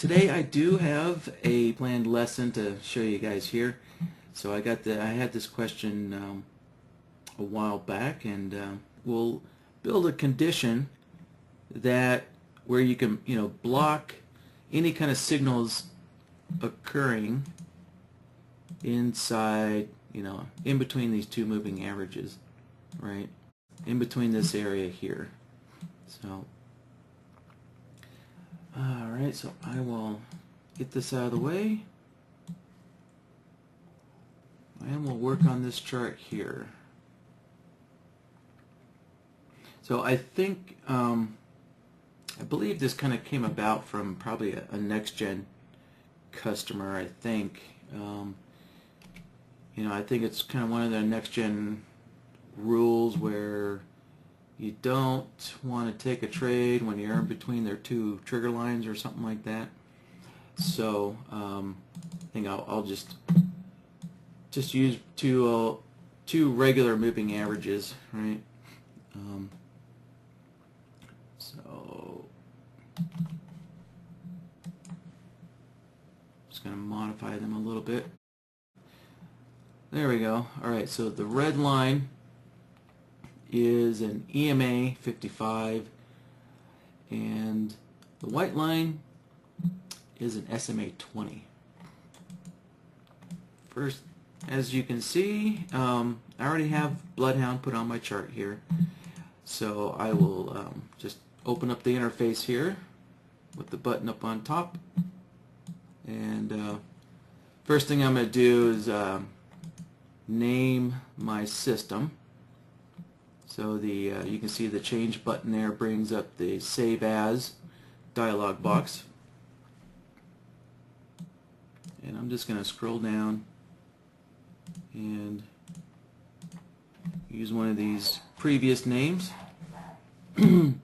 Today I do have a planned lesson to show you guys here. So I had this question a while back, and we'll build a condition that where you can block any kind of signals occurring inside in between these two moving averages, right? In between this area here. So alright, so I will get this out of the way and we'll work on this chart here. So I think I believe this kind of came about from probably a next-gen customer. I think I think it's kind of one of the next-gen rules where you don't want to take a trade when you're in between their two trigger lines or something like that. So I think I'll just use two regular moving averages, right? So just going to modify them a little bit. There we go. All right, so the red line is an EMA 55 and the white line is an SMA 20. First, as you can see, I already have BloodHound put on my chart here, so I will just open up the interface here with the button up on top, and first thing I'm going to do is name my system. So you can see the change button there brings up the Save As dialog box. And I'm just going to scroll down and use one of these previous names. And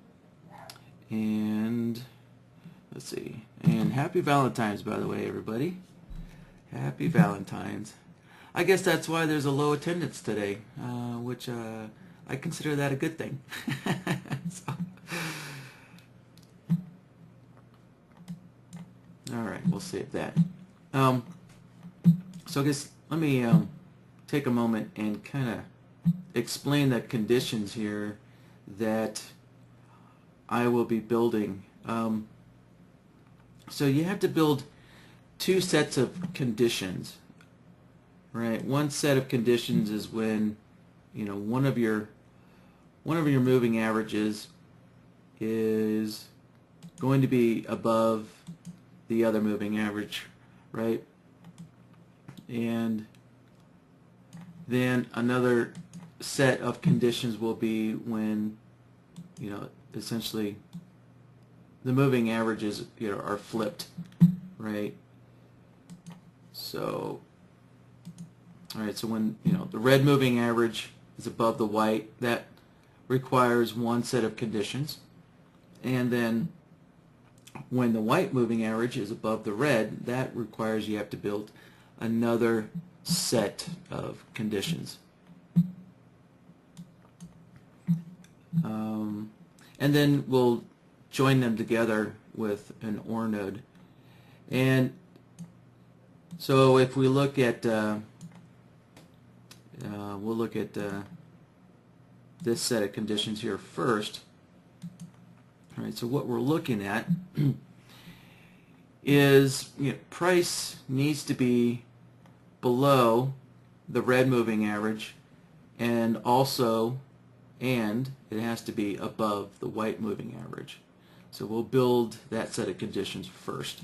let's see. And happy Valentine's, by the way, everybody. Happy Valentine's. I guess that's why there's a low attendance today, which I consider that a good thing. So, all right, we'll save that. So I guess let me take a moment and kind of explain the conditions here that I will be building. So you have to build two sets of conditions, right? One set of conditions is when one of your moving averages is going to be above the other moving average, right? And then another set of conditions will be when essentially the moving averages are flipped, right? So alright, so when the red moving average is above the white, that requires one set of conditions, and then when the white moving average is above the red, that requires you have to build another set of conditions. And then we'll join them together with an OR node. And so if we look at we'll look at this set of conditions here first. All right, so what we're looking at is price needs to be below the red moving average, and it has to be above the white moving average. So we'll build that set of conditions first.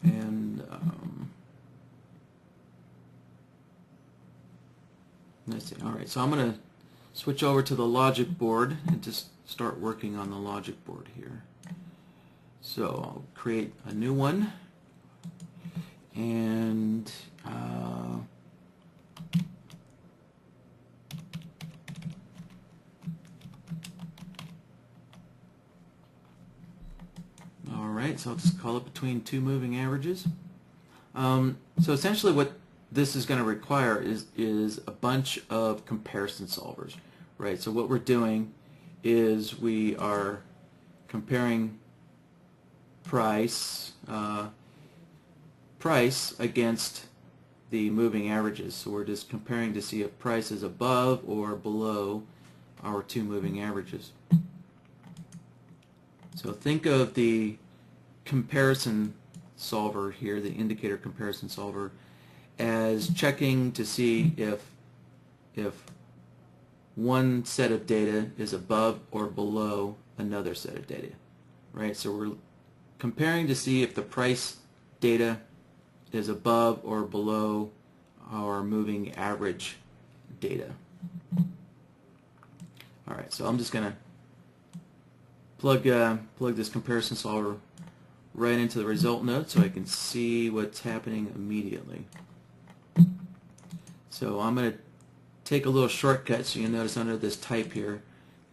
And let's see. All right, so I'm going to switch over to the logic board and just start working on the logic board here. So I'll create a new one, and alright, so I'll just call it between two moving averages. So essentially what this is going to require is a bunch of comparison solvers, right? So what we're doing is we are comparing price against the moving averages. So we're just comparing to see if price is above or below our two moving averages. So think of the comparison solver here, the indicator comparison solver, as checking to see if one set of data is above or below another set of data, right? So we're comparing to see if the price data is above or below our moving average data. All right, so I'm just going to plug this comparison solver right into the result node so I can see what's happening immediately. So I'm going to take a little shortcut. So you'll notice under this type here,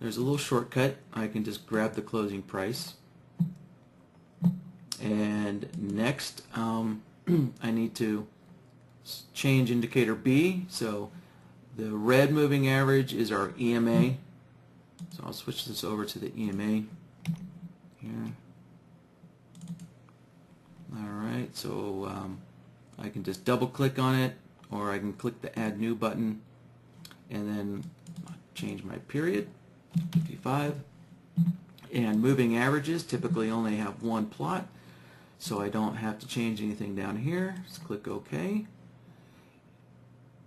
there's a little shortcut. I can just grab the closing price. And next, I need to change indicator B. So the red moving average is our EMA. So I'll switch this over to the EMA here. Alright, so I can just double click on it, or I can click the Add New button and then change my period, 55. And moving averages typically only have one plot, so I don't have to change anything down here. Just click OK.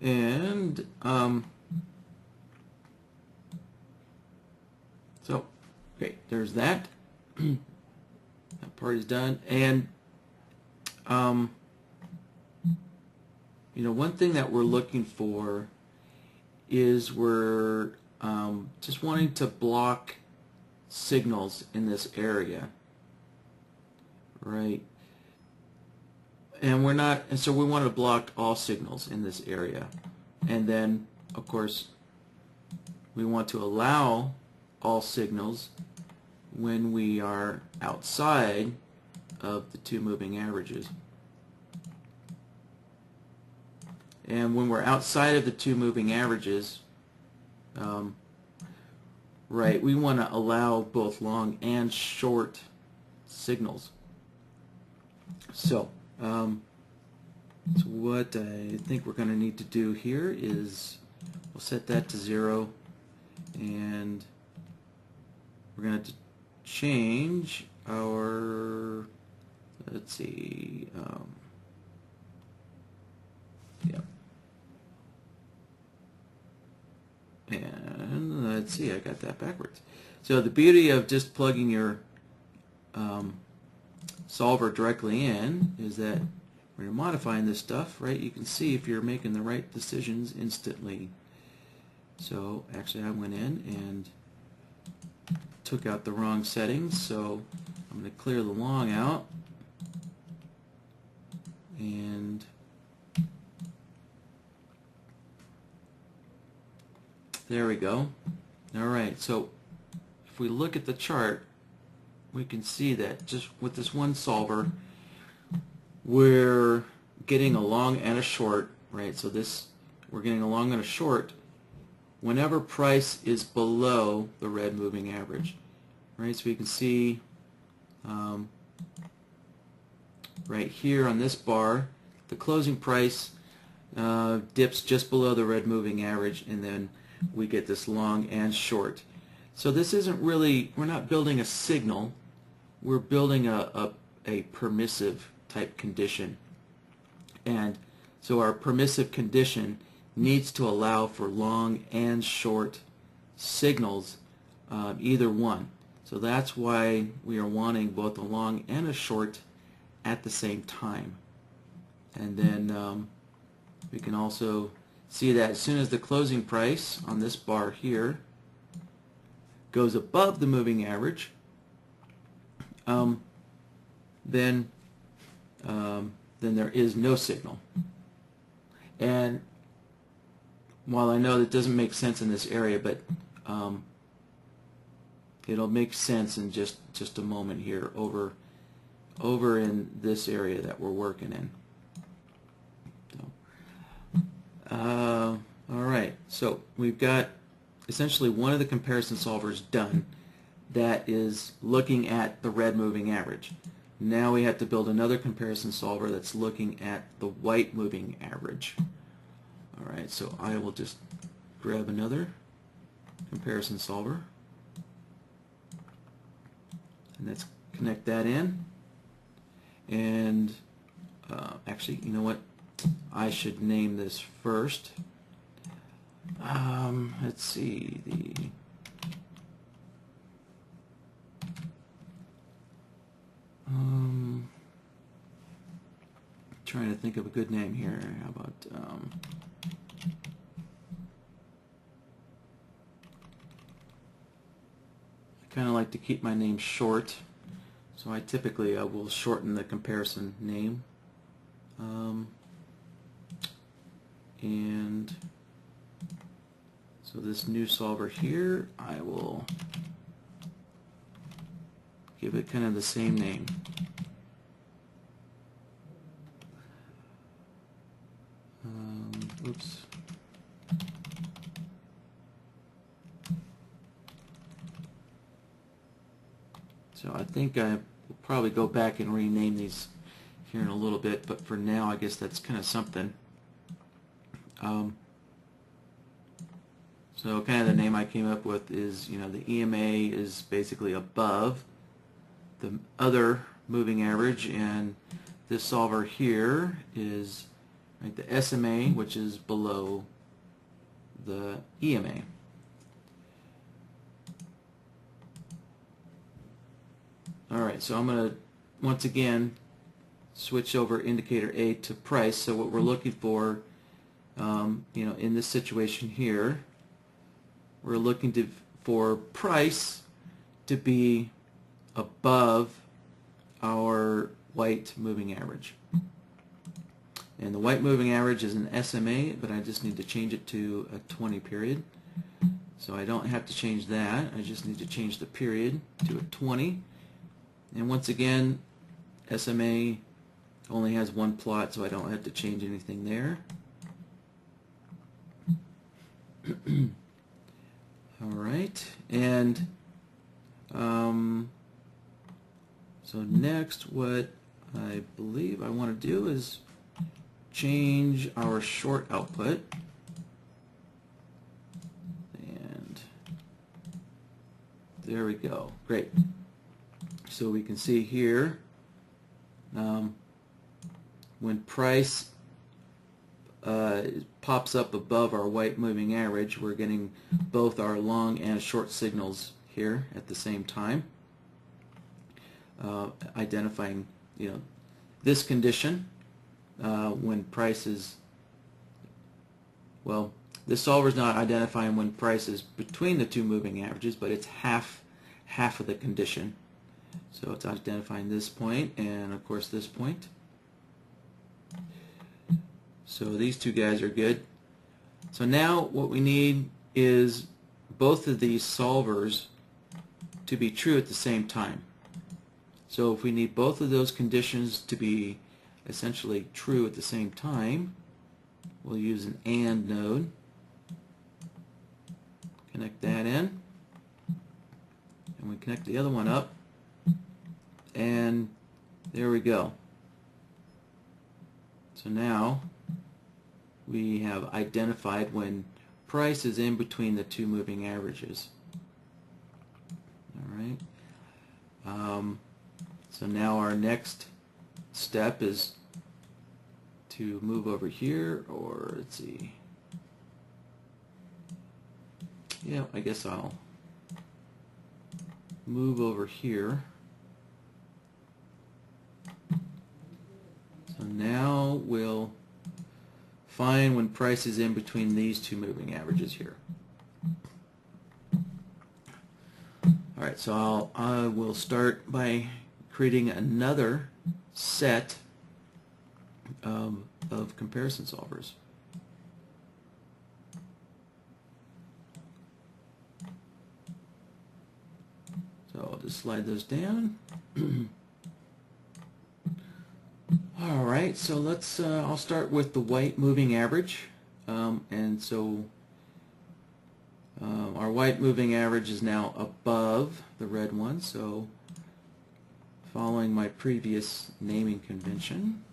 And so, great, there's that. That part is done. And you know, one thing that we're looking for is we're just wanting to block signals in this area, right? And we're not, and so we want to block all signals in this area. And then, of course, we want to allow all signals when we are outside of the two moving averages. And when we're outside of the two moving averages, right, we want to allow both long and short signals. So, so what I think we're going to need to do here is we'll set that to 0, and we're going to change our, let's see, yeah. And let's see, I got that backwards. So the beauty of just plugging your solver directly in is that when you're modifying this stuff, right, you can see if you're making the right decisions instantly. So actually I went in and took out the wrong settings, so I'm going to clear the long out, and there we go. Alright, so if we look at the chart, we can see that just with this one solver, we're getting a long and a short, right? So this, we're getting a long and a short whenever price is below the red moving average, right? So we can see right here on this bar, the closing price dips just below the red moving average, and then we get this long and short. So this isn't really, we're not building a signal, we're building a permissive type condition. And so our permissive condition needs to allow for long and short signals, either one. So that's why we are wanting both a long and a short at the same time. And then we can also see that as soon as the closing price on this bar here goes above the moving average, then there is no signal. And while I know that doesn't make sense in this area, but it'll make sense in just a moment here over in this area that we're working in. So, all right, so we've got essentially one of the comparison solvers done that is looking at the red moving average. Now we have to build another comparison solver that's looking at the white moving average. Alright, so I will just grab another comparison solver and let's connect that in. And actually, you know what? I should name this first. Let's see, trying to think of a good name here. How about I kind of like to keep my name short, so I typically will shorten the comparison name. And so this new solver here, I will give it kind of the same name. Oops. So I think I will probably go back and rename these here in a little bit, but for now I guess that's kind of something. So kind of the name I came up with is, you know, the EMA is basically above the other moving average, and this solver here is right, the SMA, which is below the EMA. Alright, so I'm going to once again switch over indicator A to price. So what we're looking for, you know, in this situation here, we're looking for price to be above our white moving average. And the white moving average is an SMA, but I just need to change it to a 20 period. So I don't have to change that. I just need to change the period to a 20. And once again, SMA only has one plot, so I don't have to change anything there. Alright, and so next what I believe I want to do is change our short output, and there we go. Great. So we can see here when price pops up above our white moving average, we're getting both our long and short signals here at the same time, identifying, you know, this condition when price is, well, this solver is not identifying when price is between the two moving averages, but it's half of the condition. So it's identifying this point and of course this point. So these two guys are good. So now what we need is both of these solvers to be true at the same time. So if we need both of those conditions to be essentially true at the same time, we'll use an AND node. Connect that in. And we connect the other one up. And there we go. So now we have identified when price is in between the two moving averages. Alright. So now our next step is to move over here, or let's see. Yeah, I guess I'll move over here. So now we'll find when price is in between these two moving averages here. Alright, so I will start by creating another set of comparison solvers. So I'll just slide those down. Alright, so let's, I'll start with the white moving average. And so Our white moving average is now above the red one, so following my previous naming convention,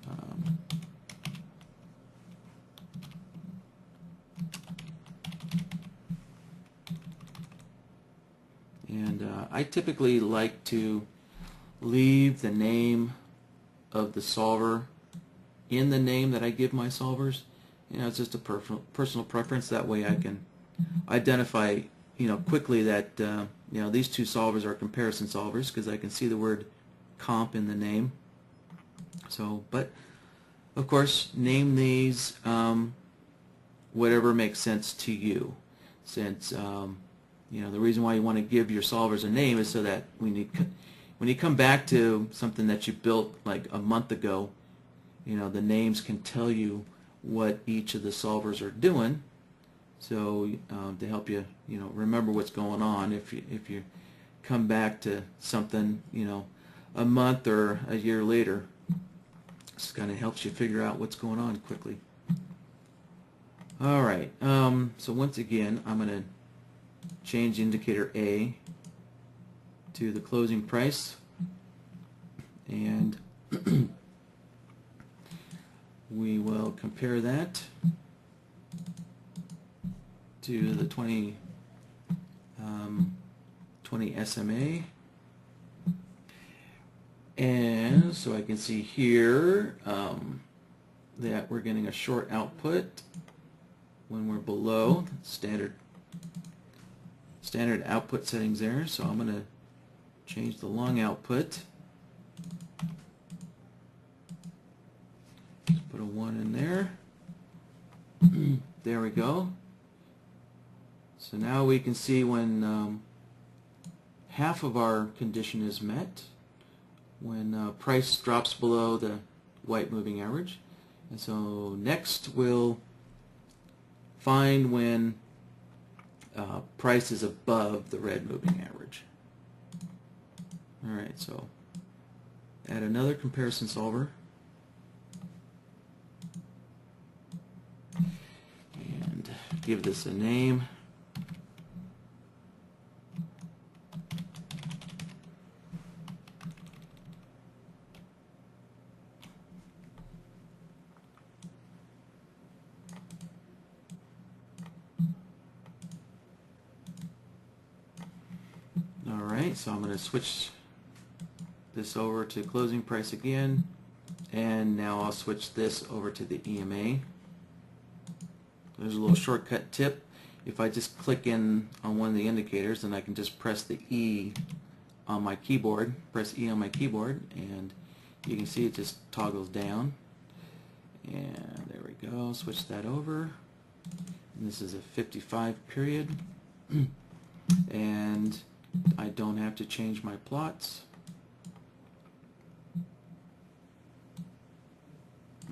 I typically like to leave the name of the solver in the name that I give my solvers. It's just a personal preference. That way I can identify, quickly that these two solvers are comparison solvers because I can see the word comp in the name. So, but of course, name these whatever makes sense to you. Since the reason why you want to give your solvers a name is so that when you come back to something that you built like a month ago, the names can tell you what each of the solvers are doing. So to help you, remember what's going on. If you come back to something, a month or a year later, this kind of helps you figure out what's going on quickly. All right. So once again, I'm going to change indicator A to the closing price, and we will compare that to the 20 SMA, and so I can see here that we're getting a short output when we're below standard output settings there. So I'm going to change the long output. Just put a 1 in there. There we go. So now we can see when half of our condition is met, when price drops below the white moving average. And so next we'll find when price is above the red moving average. Alright, so add another comparison solver. And give this a name. Alright, so I'm going to switch this over to closing price again, and now I'll switch this over to the EMA. There's a little shortcut tip. If I just click in on one of the indicators, then I can just press the E on my keyboard, and you can see it just toggles down. And there we go, switch that over. And this is a 55 period. And I don't have to change my plots.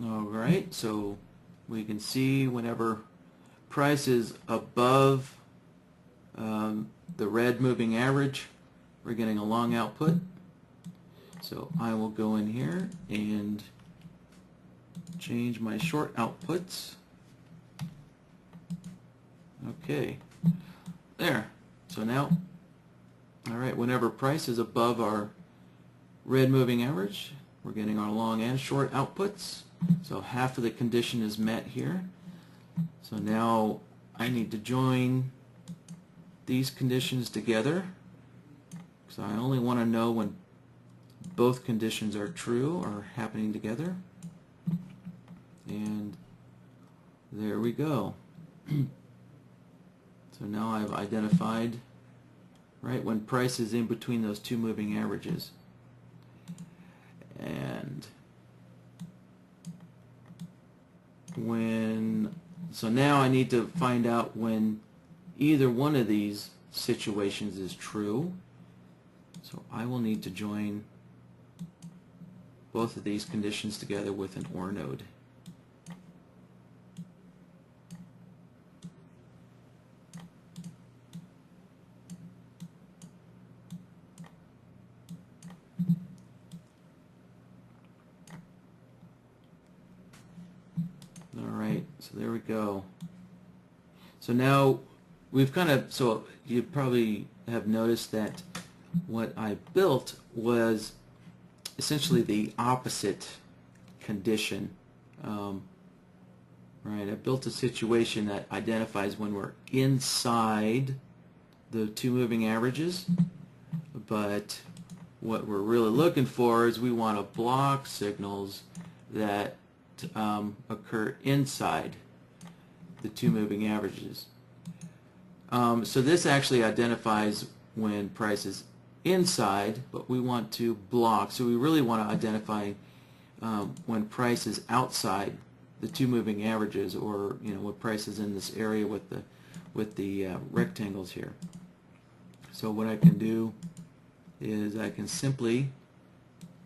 Alright, so we can see whenever price is above the red moving average, we're getting a long output. So I will go in here and change my short outputs. Okay, there. So now, alright, whenever price is above our red moving average, we're getting our long and short outputs. So half of the condition is met here. So now I need to join these conditions together. So I only want to know when both conditions are true or happening together. And there we go. So now I've identified right when price is in between those two moving averages. And so now I need to find out when either one of these situations is true. So I will need to join both of these conditions together with an OR node. Alright, so there we go. So now we've kind of, so you probably have noticed that what I built was essentially the opposite condition. Right, I built a situation that identifies when we're inside the two moving averages, but what we're really looking for is we want to block signals that occur inside the two moving averages. So this actually identifies when price is inside, but we want to block. So we really want to identify when price is outside the two moving averages, or when price is in this area with the rectangles here. So what I can do is I can simply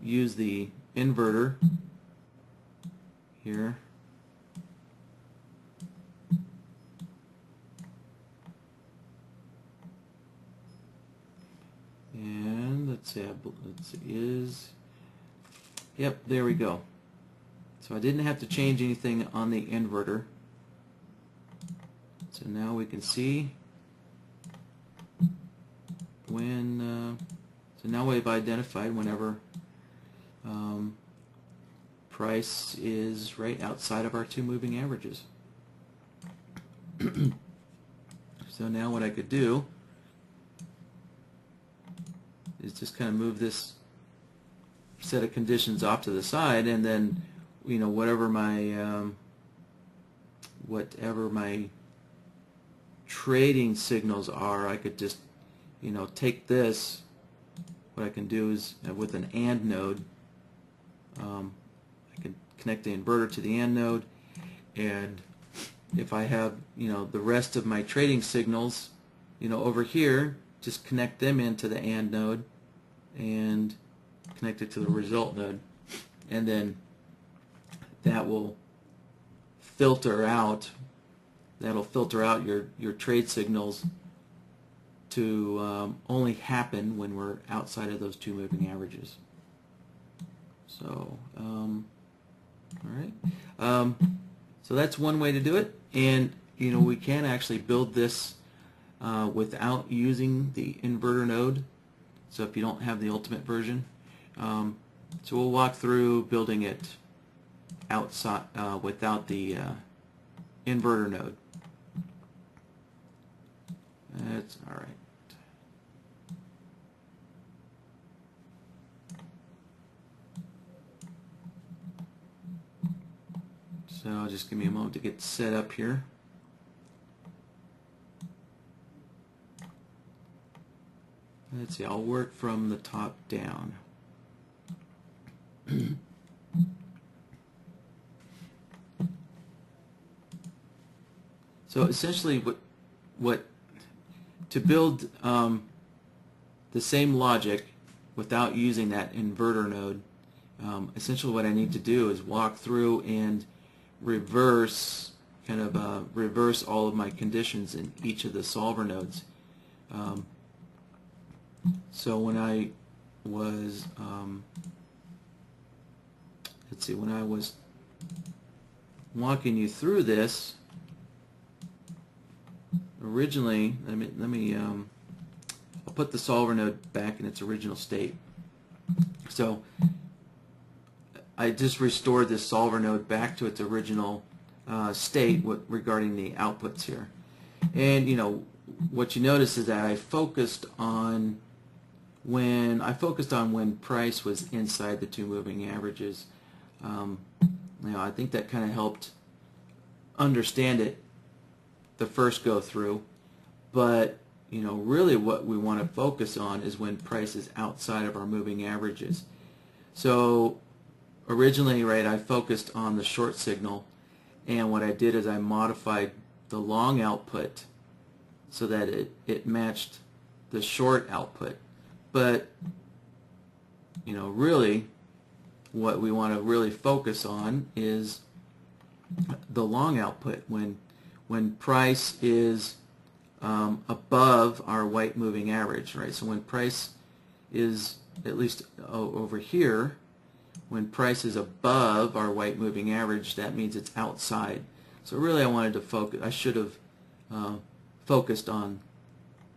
use the inverter here. And let's see, yep, there we go. So I didn't have to change anything on the inverter. So now we can see when, so now we've identified whenever price is right outside of our two moving averages. So now what I could do is just kind of move this set of conditions off to the side, and then whatever my trading signals are, I could just take this. What I can do is with an AND node, I can connect the inverter to the AND node, and if I have the rest of my trading signals over here, just connect them into the AND node and connect it to the result node, and then that will filter out your trade signals to only happen when we're outside of those two moving averages. So all right, so that's one way to do it, and we can actually build this without using the inverter node. So if you don't have the ultimate version, so we'll walk through building it outside without the inverter node. That's all right. So just give me a moment to get set up here. Let's see, I'll work from the top down. So essentially what to build the same logic without using that inverter node, essentially what I need to do is walk through and reverse all of my conditions in each of the solver nodes. So when I was let's see, when I was walking you through this originally, let me I'll put the solver node back in its original state. So I just restored this solver node back to its original state regarding the outputs here. And what you notice is that I focused on when price was inside the two moving averages. I think that kind of helped understand it the first go through, but really what we want to focus on is when price is outside of our moving averages. So originally, right, I focused on the short signal, and what I did is I modified the long output so that it matched the short output. But really what we want to really focus on is the long output when price is above our white moving average, right? So when price is, at least over here, when price is above our white moving average, that means it's outside. So really I wanted to focus, I should have focused on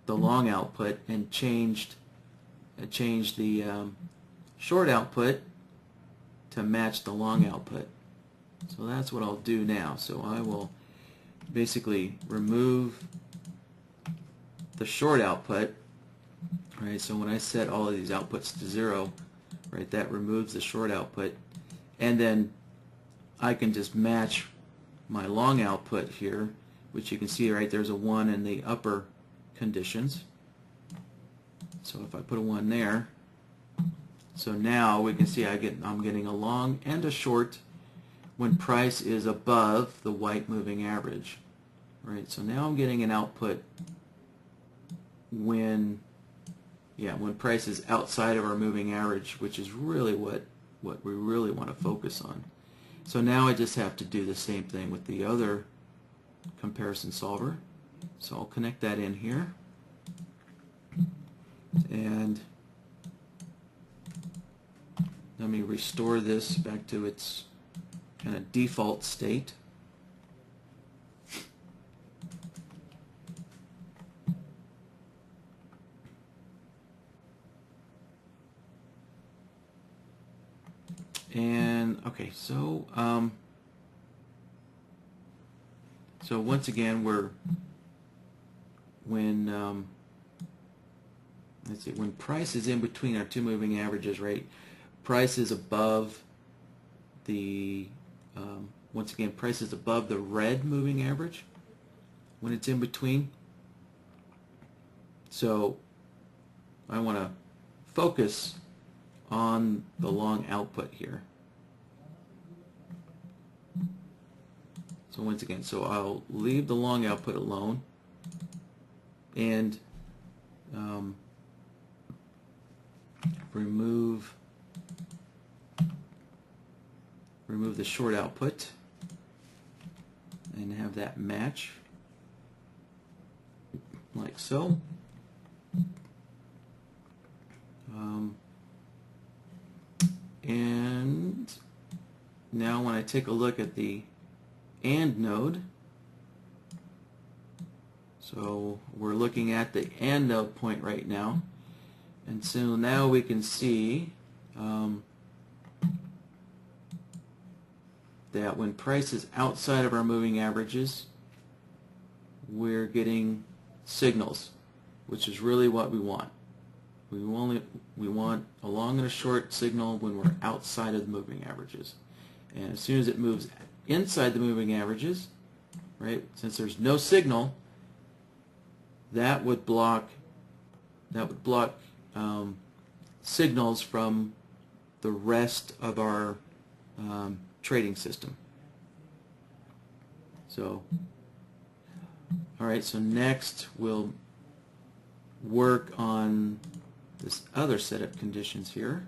the long output and changed the short output to match the long output. So that's what I'll do now. So I will basically remove the short output. Right, so when I set all of these outputs to 0, right, that removes the short output, and then I can just match my long output here, which you can see right there's a 1 in the upper conditions. So if I put a 1 there, so now we can see I'm getting a long and a short when price is above the white moving average. Right, so now I'm getting an output when price is outside of our moving average, which is really what we really want to focus on. So now I just have to do the same thing with the other comparison solver. So I'll connect that in here, and let me restore this back to its kind of default state. And okay, so once again when let's see, when price is in between our two moving averages, right? Price is above the once again, price is above the red moving average when it's in between. So I want to focus on the long output here. So once again, so I'll leave the long output alone, and remove the short output and have that match like so. And now when I take a look at the AND node, so we're looking at the AND node point right now, and so now we can see that when price is outside of our moving averages, we're getting signals, which is really what we want. We want a long and a short signal when we're outside of the moving averages. And as soon as it moves inside the moving averages, right, since there's no signal, that would block signals from the rest of our trading system. So, all right, so next we'll work on this other set of conditions here.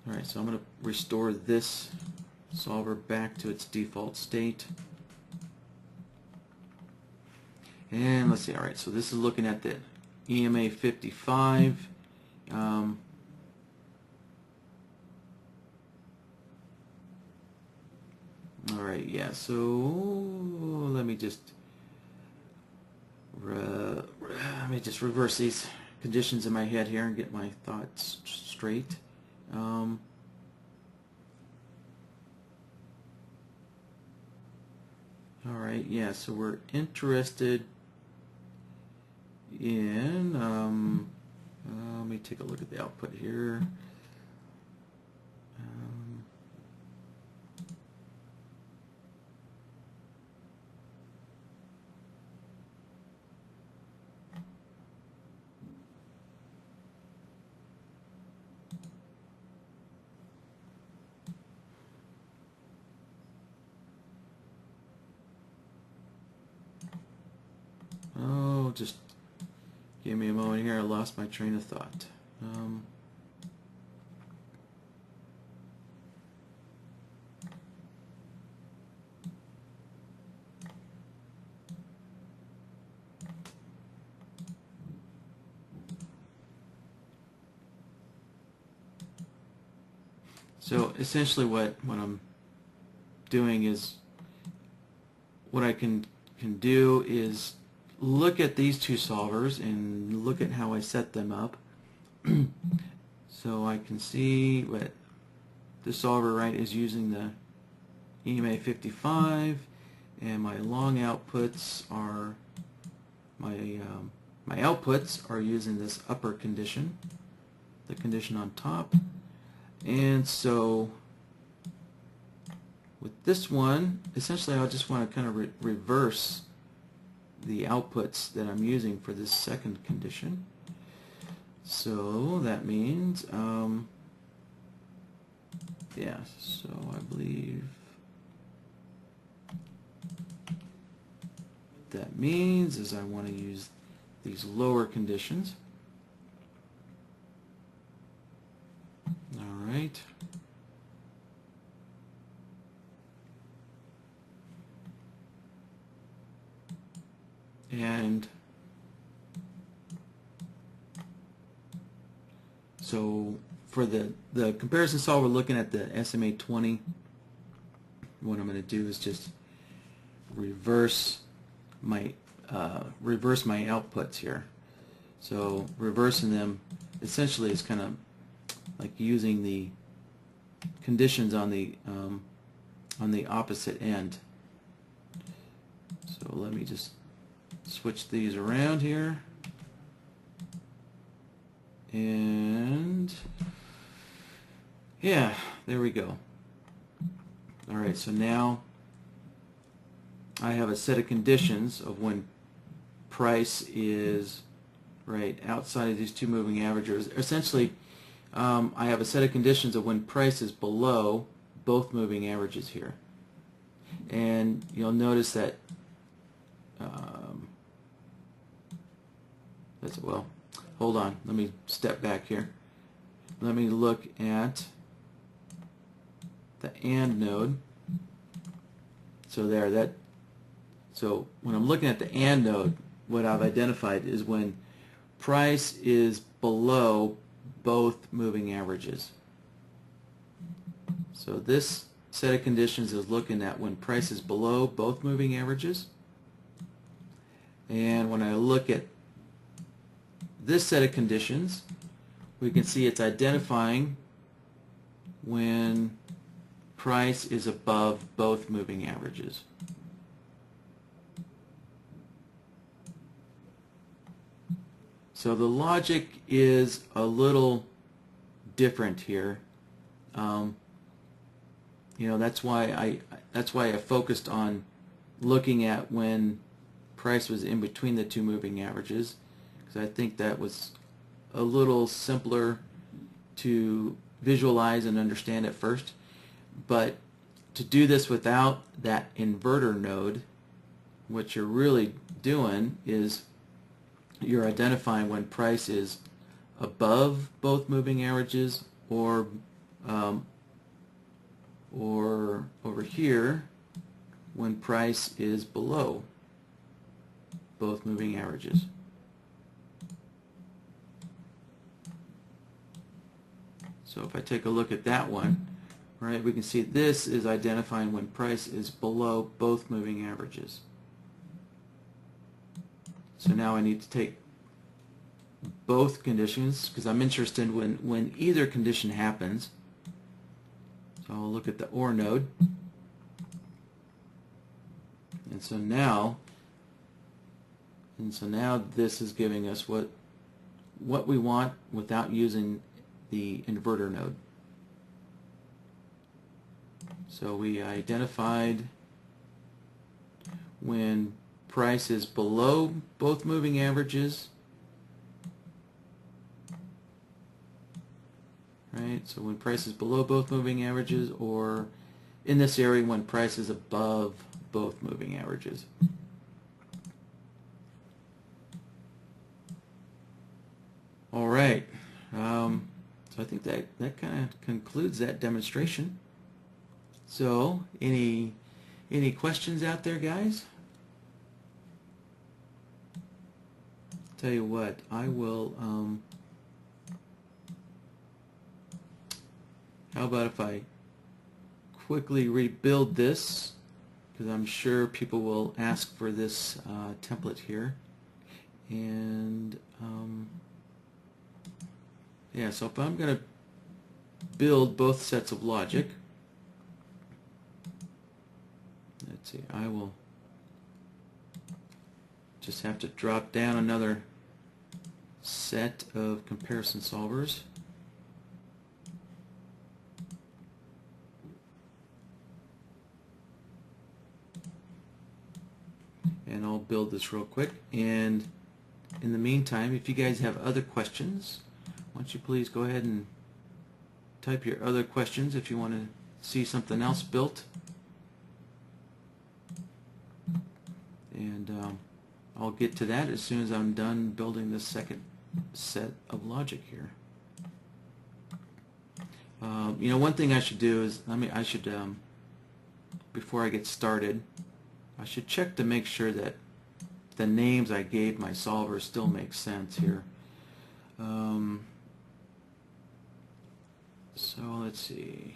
All right, so I'm going to restore this solver back to its default state. And let's see, all right, so this is looking at the EMA 55. All right, yeah, so let me just reverse these conditions in my head here and get my thoughts straight. All right, yeah, so we're interested in, let me take a look at the output here. Oh, just give me a moment here. I lost my train of thought. So essentially what I'm doing is, what I can do is look at these two solvers and look at how I set them up. So I can see what the solver, right, is using the EMA 55, and my long outputs are my outputs are using this upper condition, the condition on top. And so with this one, essentially I just want to kind of reverse the outputs that I'm using for this second condition. So that means, yeah, so I believe what that means is I want to use these lower conditions. All right. And so for the comparison solver looking at the SMA 20, what I'm going to do is just reverse my outputs here. So reversing them essentially is kind of like using the conditions on the opposite end. So let me just switch these around here, and yeah, there we go. Alright, so now I have a set of conditions of when price is right outside of these two moving averages. Essentially, I have a set of conditions of when price is below both moving averages here. And you'll notice that well, hold on, let me step back here. Let me look at the AND node. So there, so when I'm looking at the AND node, what I've identified is when price is below both moving averages. So this set of conditions is looking at when price is below both moving averages. And when I look at this set of conditions, we can see it's identifying when price is above both moving averages. So the logic is a little different here. That's why I focused on looking at when price was in between the two moving averages, because I think that was a little simpler to visualize and understand at first. But to do this without that inverter node, what you're really doing is you're identifying when price is above both moving averages, or over here when price is below both moving averages. So if I take a look at that one, right, we can see this is identifying when price is below both moving averages. So now I need to take both conditions, because I'm interested when either condition happens. So I'll look at the OR node. And so now this is giving us what we want without using the inverter node. So we identified when price is below both moving averages, right? So when price is below both moving averages, or in this area when price is above both moving averages. All right. So I think that kind of concludes that demonstration. So any questions out there, guys? Tell you what, I will how about if I quickly rebuild this, because I'm sure people will ask for this template here. And yeah, so if I'm going to build both sets of logic, let's see, I will just have to drop down another set of comparison solvers. And I'll build this real quick. And in the meantime, if you guys have other questions, why don't you please go ahead and type your other questions if you want to see something else built. And I'll get to that as soon as I'm done building this second set of logic here. You know, one thing I should do is, before I get started, I should check to make sure that the names I gave my solver still make sense here. So let's see.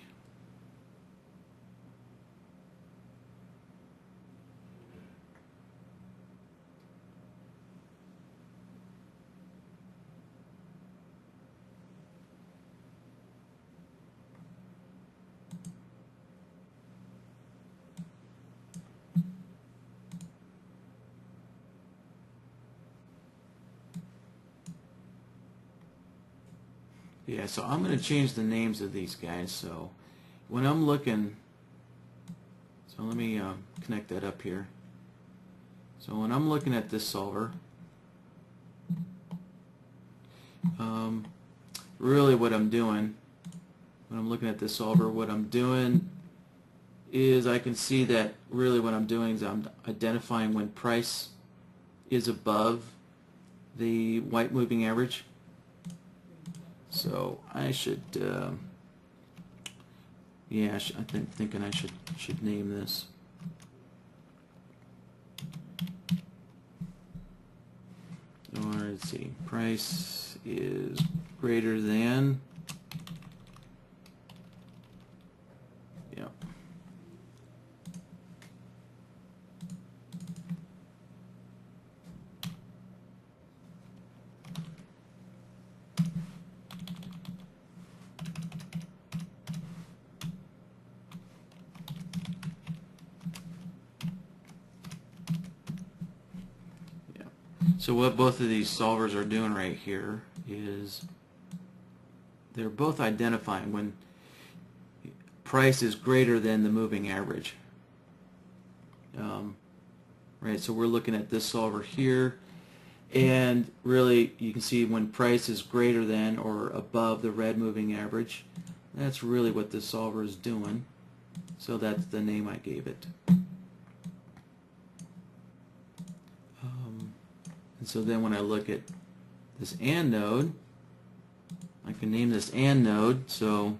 Yeah, so I'm going to change the names of these guys. So when I'm looking, so let me connect that up here. So when I'm looking at this solver, really what I'm doing, when I'm looking at this solver, what I'm doing is I can see that really what I'm doing is I'm identifying when price is above the white moving average. So I should, yeah, I'm thinking I should name this. Or let's see, price is greater than. Yeah. So what both of these solvers are doing right here is they're both identifying when price is greater than the moving average. Right, so we're looking at this solver here, and really you can see when price is greater than or above the red moving average. That's really what this solver is doing. So that's the name I gave it. And so then when I look at this AND node, I can name this AND node. So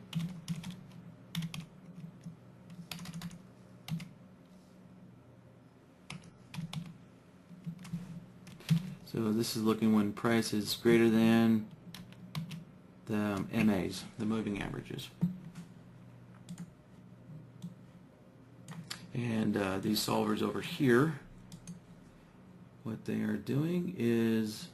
this is looking when price is greater than the MAs, the moving averages. And these solvers over here, what they are doing is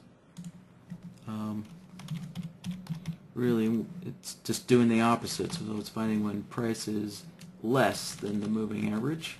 really it's just doing the opposite. So it's finding when price is less than the moving average.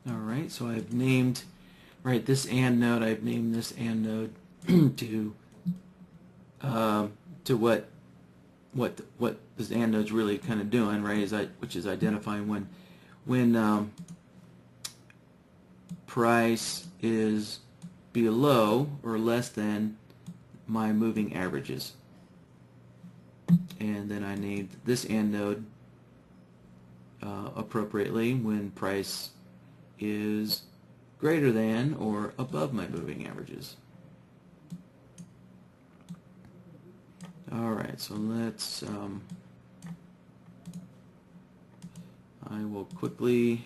Alright, so I've named, right, this AND node, I've named this AND node to what this AND node's really kind of doing, right, which is identifying when price is below or less than my moving averages. And then I named this AND node appropriately when price is greater than or above my moving averages. Alright, so let's I will quickly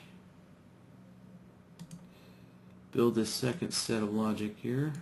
build this second set of logic here.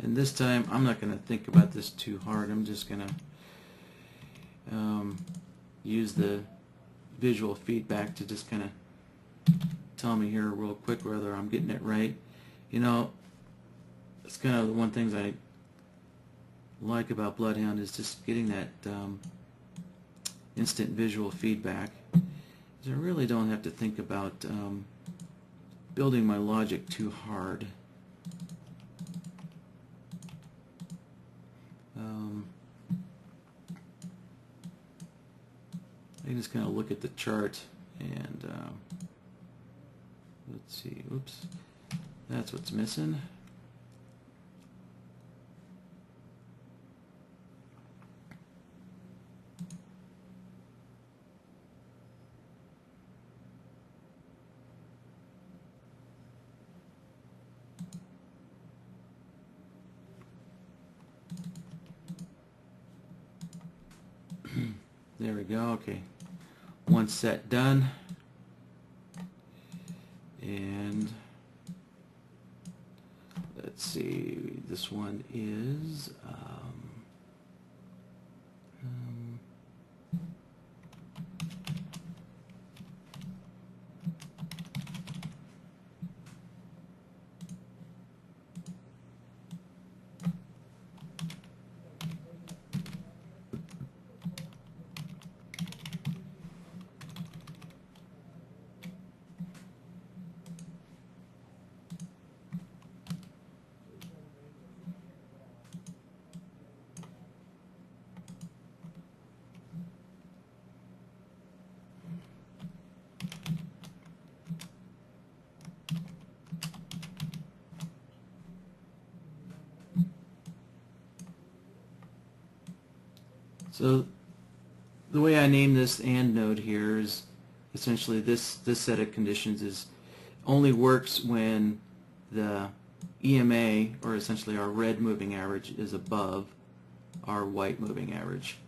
And this time, I'm not going to think about this too hard. I'm just going to use the visual feedback to just kind of tell me here real quick whether I'm getting it right. You know, it's kind of one of the things I like about BloodHound is just getting that instant visual feedback. I really don't have to think about building my logic too hard. I just kind of look at the chart and let's see, oops, that's what's missing. There we go. Okay, one set done, and let's see, this one is so the way I name this AND node here is essentially this set of conditions is only works when the EMA, or essentially our red moving average, is above our white moving average,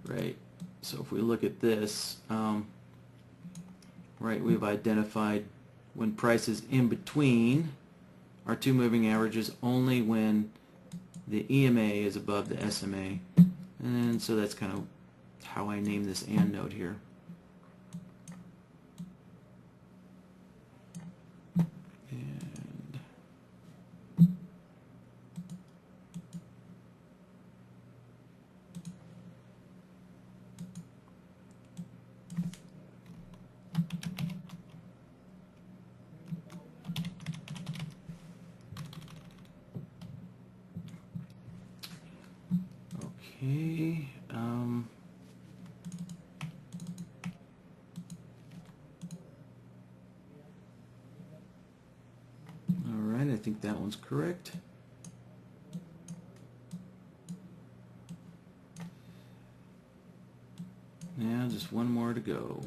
right? So if we look at this, right, we've identified when price is in between our two moving averages only when the EMA is above the SMA. And so that's kind of how I name this AND node here. And okay. Alright, I think that one's correct. Now just one more to go.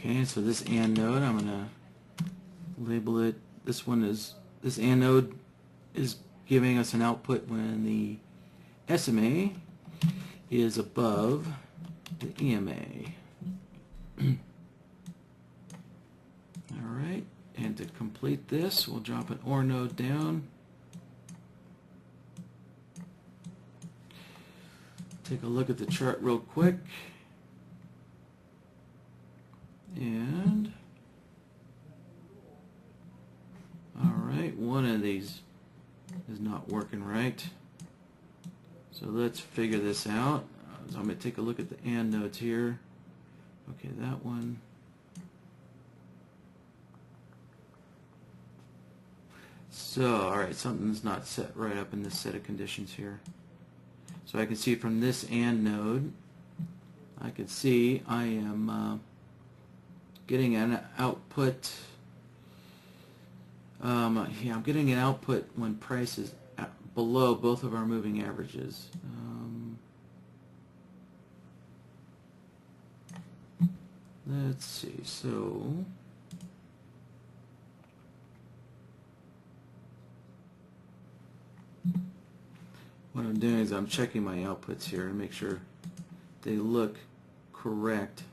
Okay, so this AND node, I'm gonna label it. This AND node is giving us an output when the SMA is above the EMA. Alright, and to complete this, we'll drop an OR node down. Take a look at the chart real quick. And alright, one of these is not working right. So let's figure this out. So I'm going to take a look at the AND nodes here. Okay, that one. So, alright, something's not set right up in this set of conditions here. So I can see from this AND node, I can see I am getting an output. Yeah, I'm getting an output when price is below both of our moving averages. Let's see. So what I'm doing is I'm checking my outputs here to make sure they look correct.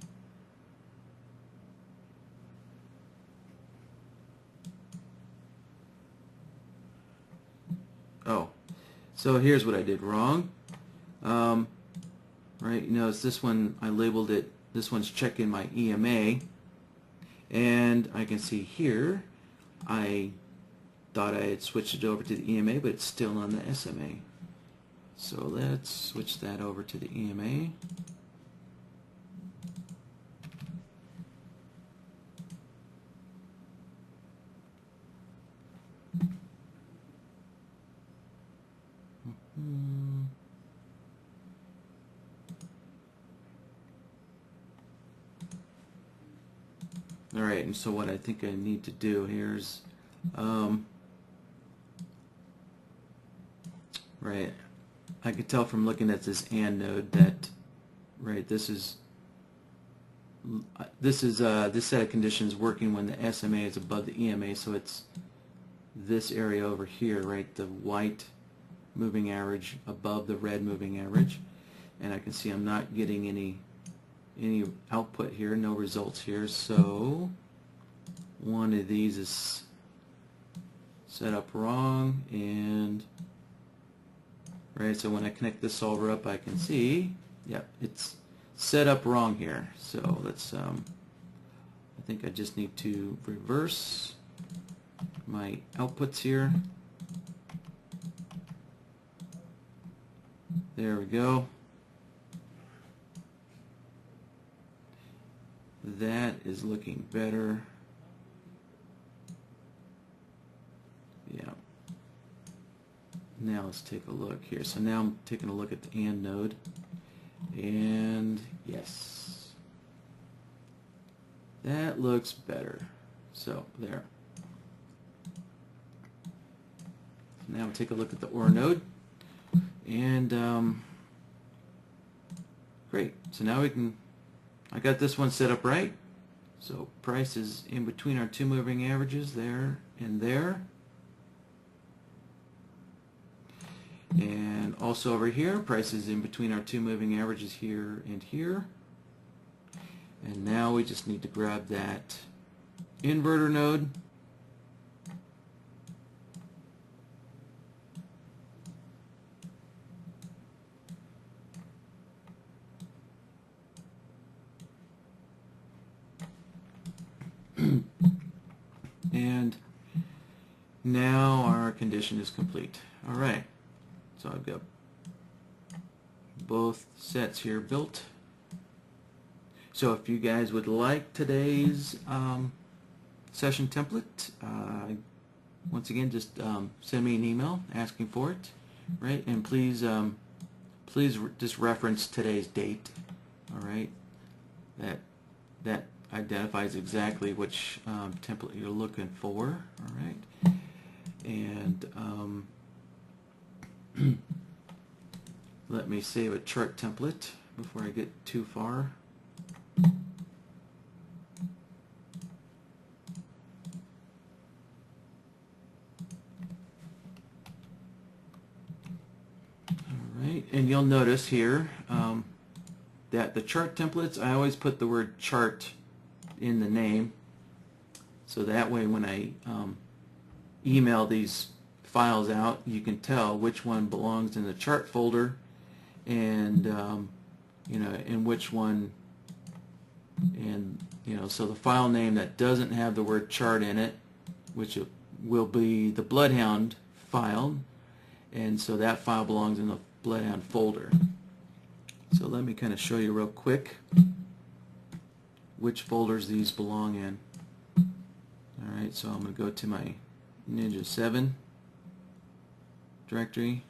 Oh, so here's what I did wrong. Right, you notice this one, I labeled it, this one's checking my EMA, and I can see here, I thought I had switched it over to the EMA, but it's still on the SMA. So let's switch that over to the EMA. Alright, and so what I think I need to do here is, right, I could tell from looking at this AND node that, right, this set of conditions working when the SMA is above the EMA, so it's this area over here, right, the white moving average above the red moving average, and I can see I'm not getting any output here, no results here, so one of these is set up wrong, and right, so when I connect this solver up, I can see, yep, it's set up wrong here. So let's, I think I just need to reverse my outputs here. There we go. That is looking better. Yeah. Now let's take a look here. So now I'm taking a look at the AND node. And yes. That looks better. So there. Now take a look at the OR node. And great. So now we can, I got this one set up right. So price is in between our two moving averages there and there. And also over here, price is in between our two moving averages here and here. And now we just need to grab that inverter node. And now our condition is complete. All right. So I've got both sets here built. So if you guys would like today's session template, once again, just send me an email asking for it, right? And please, please just reference today's date. All right, that identifies exactly which template you're looking for. All right, and let me save a chart template before I get too far. and you'll notice here that the chart templates, I always put the word chart in the name, so that way when I email these files out, you can tell which one belongs in the chart folder, and you know, and which one, and you know, so the file name that doesn't have the word chart in it, which will be the BloodHound file, and so that file belongs in the BloodHound folder. So let me kind of show you real quick which folders these belong in. Alright, so I'm going to go to my Ninja 7 directory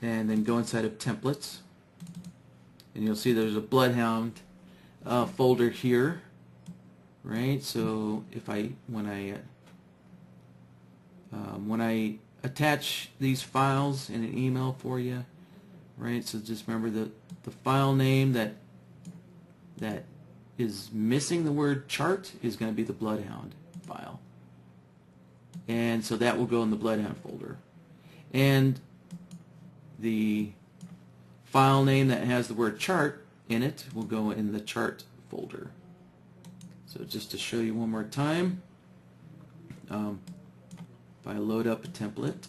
and then go inside of templates, and you'll see there's a BloodHound folder here, right? So if when I attach these files in an email for you, right, so just remember the file name that is missing the word chart is going to be the BloodHound file, and so that will go in the BloodHound folder, and the file name that has the word chart in it will go in the chart folder. So just to show you one more time, if I load up a template,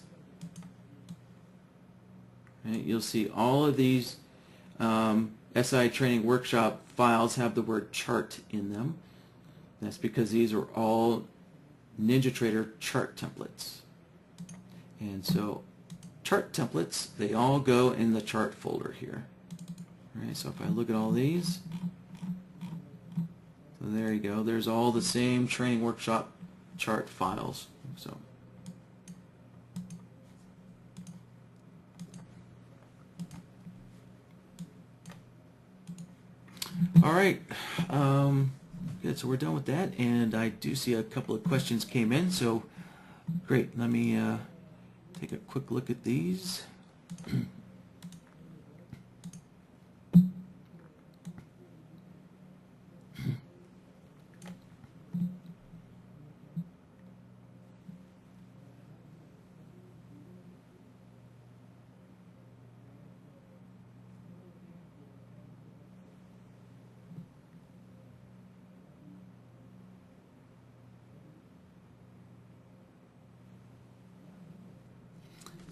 right, you'll see all of these SI Training Workshop files have the word chart in them. That's because these are all NinjaTrader chart templates. And so chart templates, they all go in the chart folder here. All right, so if I look at all these, so there you go. There's all the same Training Workshop chart files. So all right, good, so we're done with that, and I do see a couple of questions came in, so great. Let me take a quick look at these.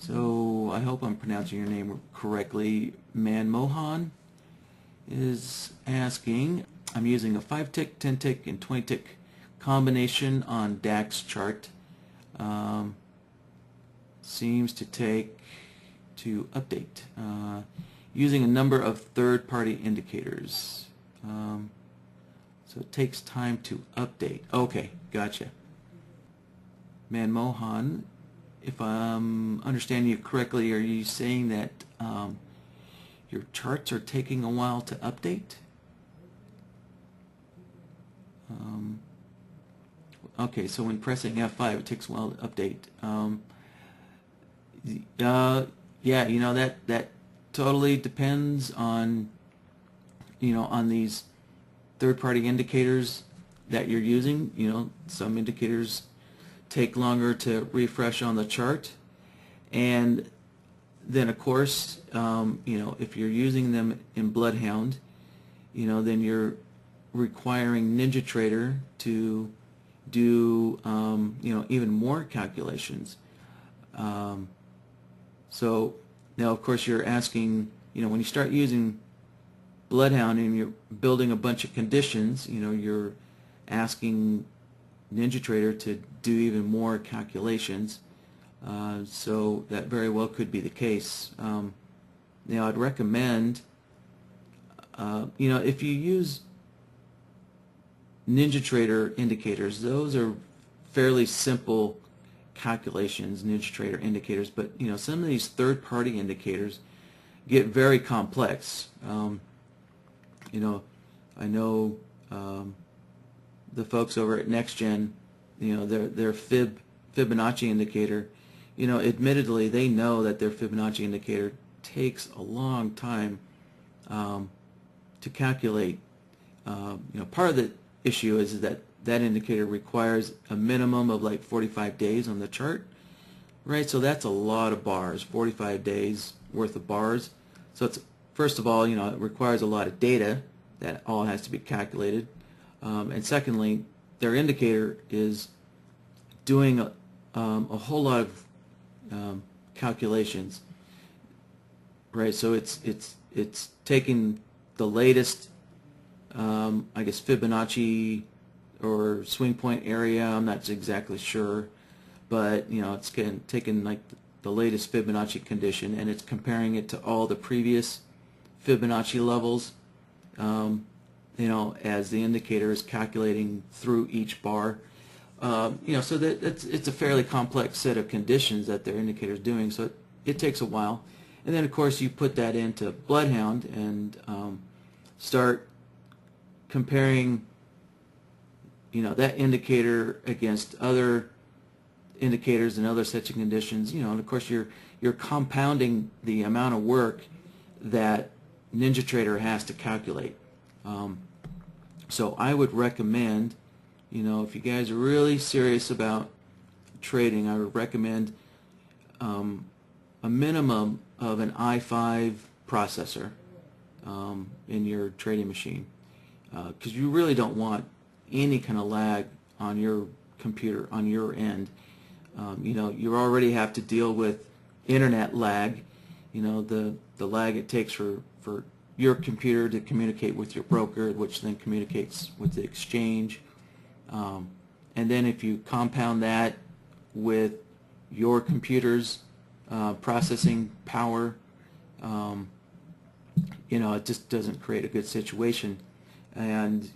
So I hope I'm pronouncing your name correctly. Manmohan is asking, I'm using a 5-tick, 10-tick, and 20-tick combination on DAX chart. Seems to take to update. Using a number of third-party indicators. So it takes time to update. Okay, gotcha. Manmohan, if I'm understanding you correctly, are you saying that your charts are taking a while to update? Okay, so when pressing F5, it takes a while to update. Yeah, you know, that totally depends on, you know, on these third-party indicators that you're using. You know, some indicators take longer to refresh on the chart, and then of course, you know, if you're using them in BloodHound, you know, then you're requiring NinjaTrader to do you know, even more calculations. So now of course you're asking, you know, when you start using BloodHound and you're building a bunch of conditions, you know, you're asking NinjaTrader to do even more calculations, so that very well could be the case. Now I'd recommend, you know, if you use NinjaTrader indicators, those are fairly simple calculations, NinjaTrader indicators, but you know, some of these third-party indicators get very complex. You know, I know the folks over at NextGen, you know, their Fibonacci indicator, you know, admittedly they know that their Fibonacci indicator takes a long time to calculate. You know, part of the issue is that that indicator requires a minimum of like 45 days on the chart, right? So that's a lot of bars, 45 days worth of bars. So it's, first of all, you know, it requires a lot of data that all has to be calculated, and secondly, their indicator is doing a whole lot of calculations, right? So it's taking the latest, I guess, Fibonacci or swing point area. I'm not exactly sure, but you know, it's taking like the latest Fibonacci condition and it's comparing it to all the previous Fibonacci levels, you know, as the indicator is calculating through each bar. You know, so that it's a fairly complex set of conditions that their indicator is doing, so it takes a while. And then of course you put that into BloodHound and start comparing, you know, that indicator against other indicators and other sets of conditions, you know, and of course you're compounding the amount of work that NinjaTrader has to calculate. So I would recommend, you know, if you guys are really serious about trading, I would recommend a minimum of an i5 processor in your trading machine, because you really don't want any kind of lag on your computer, on your end. You know, you already have to deal with internet lag, you know, the lag it takes for your computer to communicate with your broker, which then communicates with the exchange. And then if you compound that with your computer's processing power, you know, it just doesn't create a good situation. And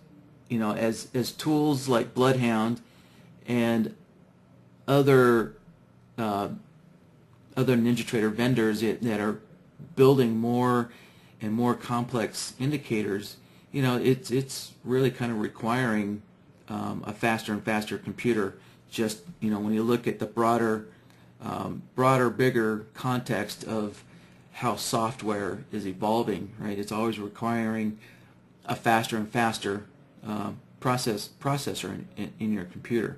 you know, as tools like BloodHound and other NinjaTrader vendors that are building more and more complex indicators, you know, it's really kind of requiring a faster and faster computer. Just, you know, when you look at the broader, bigger context of how software is evolving, right? It's always requiring a faster and faster processor in your computer.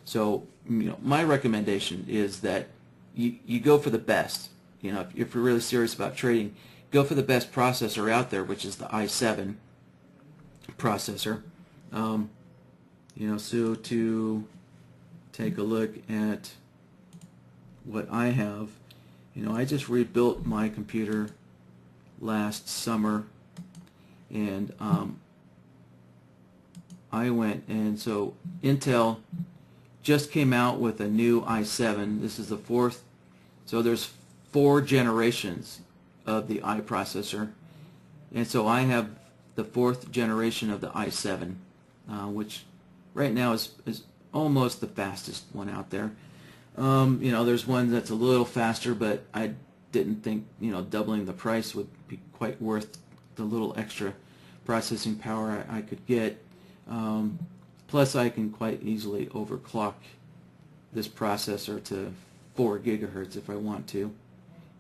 So, you know, my recommendation is that you go for the best. You know, if you're really serious about trading, go for the best processor out there, which is the i7 processor. You know, so to take a look at what I have, you know, I just rebuilt my computer last summer, and I went, and so Intel just came out with a new i7. This is the fourth, so there's 4 generations of the i processor, and so I have the 4th generation of the i7, which right now is almost the fastest one out there. You know, there's one that's a little faster, but I didn't think, you know, doubling the price would be quite worth the little extra processing power I could get. Plus, I can quite easily overclock this processor to 4 gigahertz if I want to.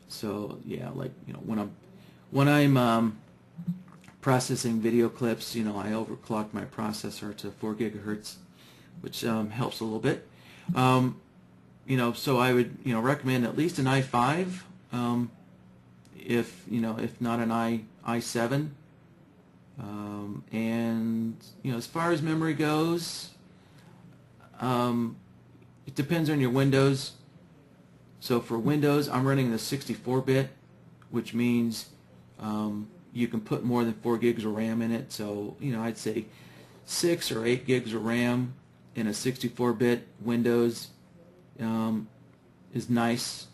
So yeah, like, you know, when I'm processing video clips, you know, I overclock my processor to 4 gigahertz, which helps a little bit. You know, so I would, you know, recommend at least an i5, if, you know, if not an i7. And you know, as far as memory goes, it depends on your Windows. So for Windows, I'm running the 64-bit, which means you can put more than 4 gigs of RAM in it. So, you know, I'd say 6 or 8 gigs of RAM in a 64-bit Windows is nice.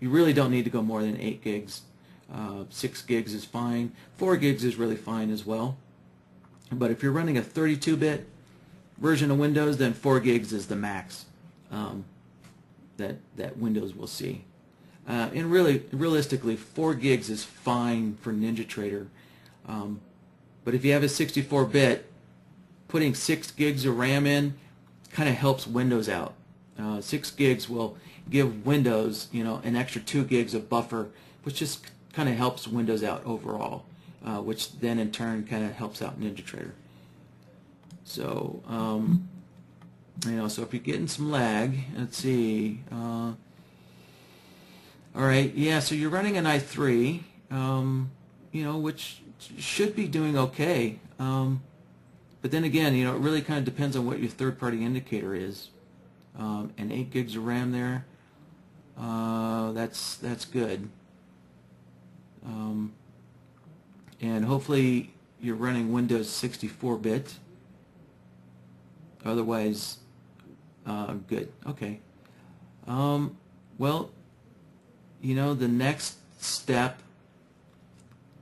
You really don't need to go more than 8 gigs. 6 gigs is fine. 4 gigs is really fine as well. But if you're running a 32-bit version of Windows, then 4 gigs is the max that Windows will see. And realistically, 4 gigs is fine for NinjaTrader. But if you have a 64-bit, putting 6 gigs of RAM in kind of helps Windows out. 6 gigs will give Windows, you know, an extra 2 gigs of buffer, which just kind of helps Windows out overall, which then in turn kind of helps out NinjaTrader. So, you know, so if you're getting some lag, let's see. All right, yeah, so you're running an i3, you know, which should be doing okay. But then again, you know, it really kind of depends on what your third-party indicator is. And 8 gigs of RAM there, that's good. And hopefully you're running Windows 64-bit. Otherwise, good. Okay. Well, you know, the next step,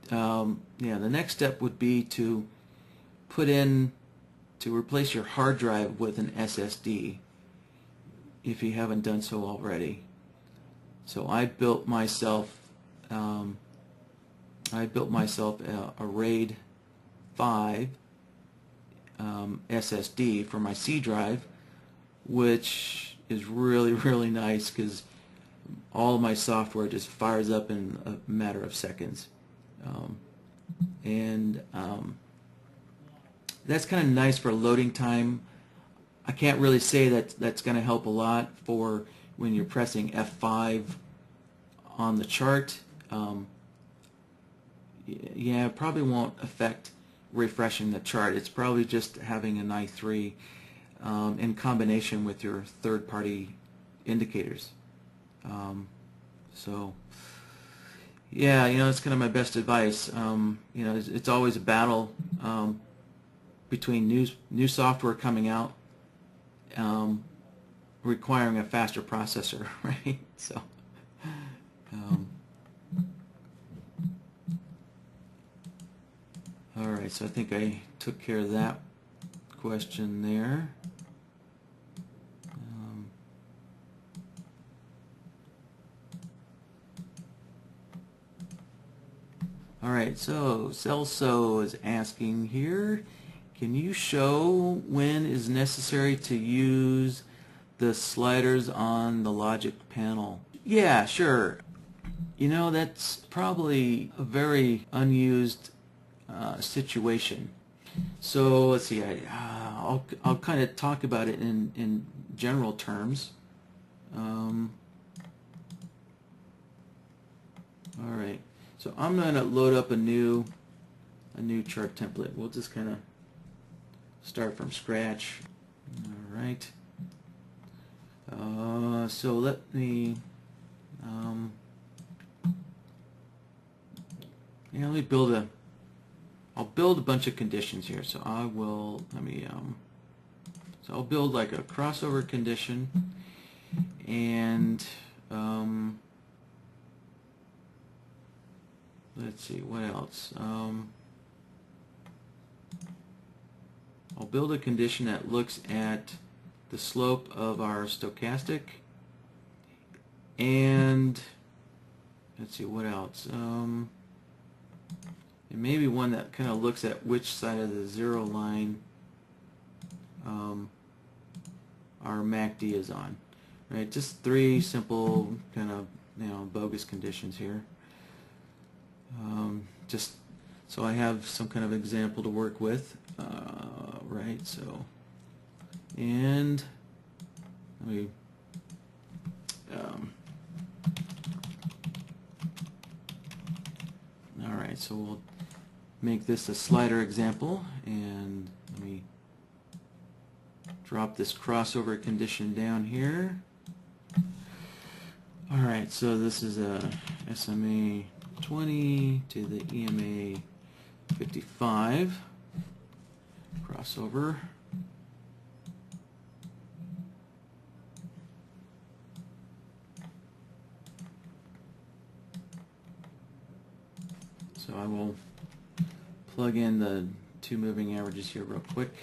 the next step would be to replace your hard drive with an SSD, if you haven't done so already. So I built myself a RAID 5 SSD for my C drive, which is really nice because all of my software just fires up in a matter of seconds. That's kind of nice for loading time. I can't really say that that's going to help a lot for when you're pressing F5 on the chart. Yeah, it probably won't affect refreshing the chart. It's probably just having an i3 in combination with your third-party indicators. So yeah, you know, it's kind of my best advice. You know, it's always a battle between new software coming out requiring a faster processor, right? So all right, so I think I took care of that question there. All right, so Celso is asking here, can you show when is necessary to use the sliders on the logic panel? Yeah, sure. You know, that's probably a very unused situation. So let's see, I'll kind of talk about it in general terms. All right, so I'm going to load up a new chart template. We'll just kind of start from scratch. All right. So let me let me build I'll build a bunch of conditions here. So I will so I'll build like a crossover condition, and let's see what else. I'll build a condition that looks at the slope of our stochastic, and let's see what else. And maybe one that kind of looks at which side of the zero line our MACD is on. Right, just 3 simple kind of bogus conditions here. Just so I have some kind of example to work with. Right, so, and let me all right, so we'll make this a slider example, and let me drop this crossover condition down here. All right, so this is a SMA 20 to the EMA 55 crossover. So I will plug in the 2 moving averages here real quick.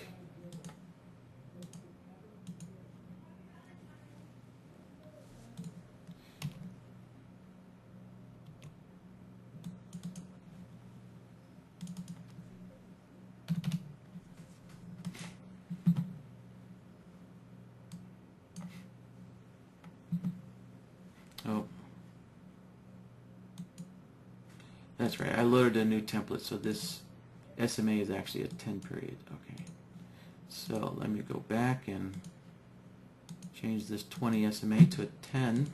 Oh, that's right, I loaded a new template, so this SMA is actually a 10 period. Okay, so let me go back and change this 20 SMA to a 10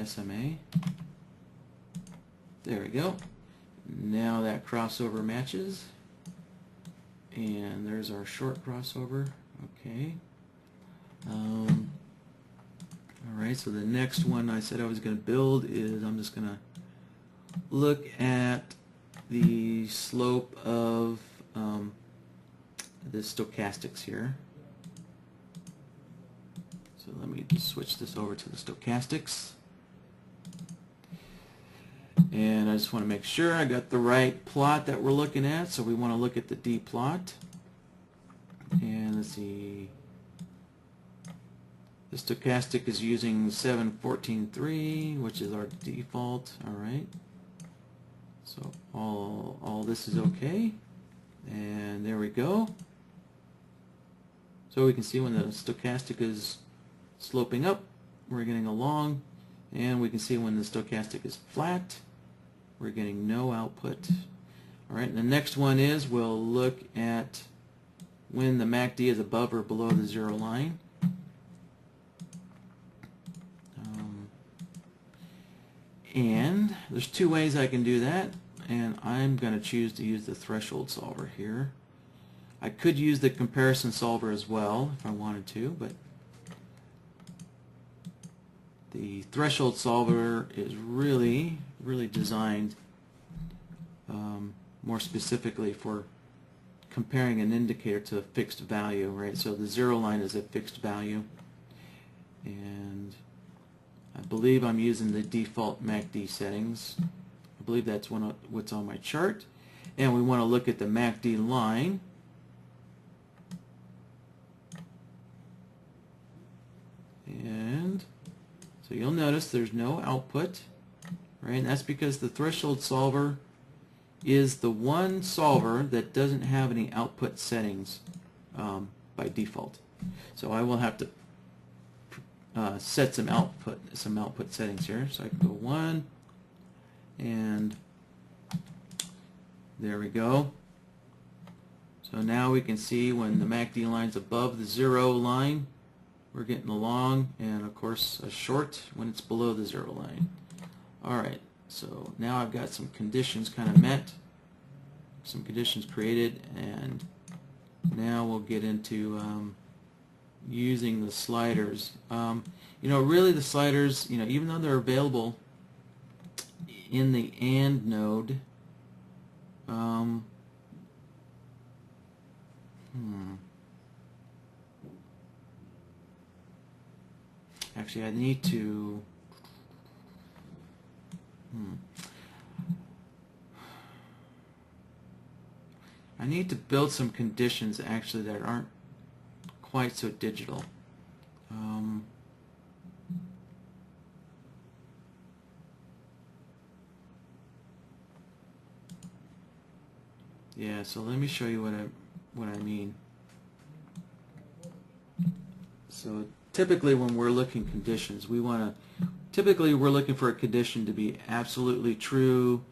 SMA. There we go. Now that crossover matches. And there's our short crossover. Okay. Alright, so the next one I said I was going to build is I'm just going to look at the slope of the stochastics here. So let me just switch this over to the stochastics. And I just want to make sure I got the right plot that we're looking at. So we want to look at the D plot. And let's see. The stochastic is using 7.14.3, which is our default. Alright. So all this is okay. And there we go. So we can see when the stochastic is sloping up, we're getting along. And we can see when the stochastic is flat, we're getting no output. Alright, and the next one is we'll look at when the MACD is above or below the zero line. And there's two ways I can do that, and I'm going to choose to use the threshold solver here. I could use the comparison solver as well if I wanted to, but the threshold solver is really designed more specifically for comparing an indicator to a fixed value, right? So the zero line is a fixed value, and I believe I'm using the default MACD settings. I believe that's what's on my chart. And we want to look at the MACD line. And so you'll notice there's no output, right? And that's because the threshold solver is the one solver that doesn't have any output settings by default. So I will have to set some output settings here. So I can go 1, and there we go. So now we can see when the MACD line's above the zero line, we're getting along, and of course a short when it's below the zero line. Alright, so now I've got some conditions kind of met, some conditions created, and now we'll get into using the sliders. You know, really the sliders, you know, even though they're available in the AND node, actually I need to build some conditions actually that aren't quite so digital. Yeah, so let me show you what I mean. So typically when we're looking conditions, typically we're looking for a condition to be absolutely true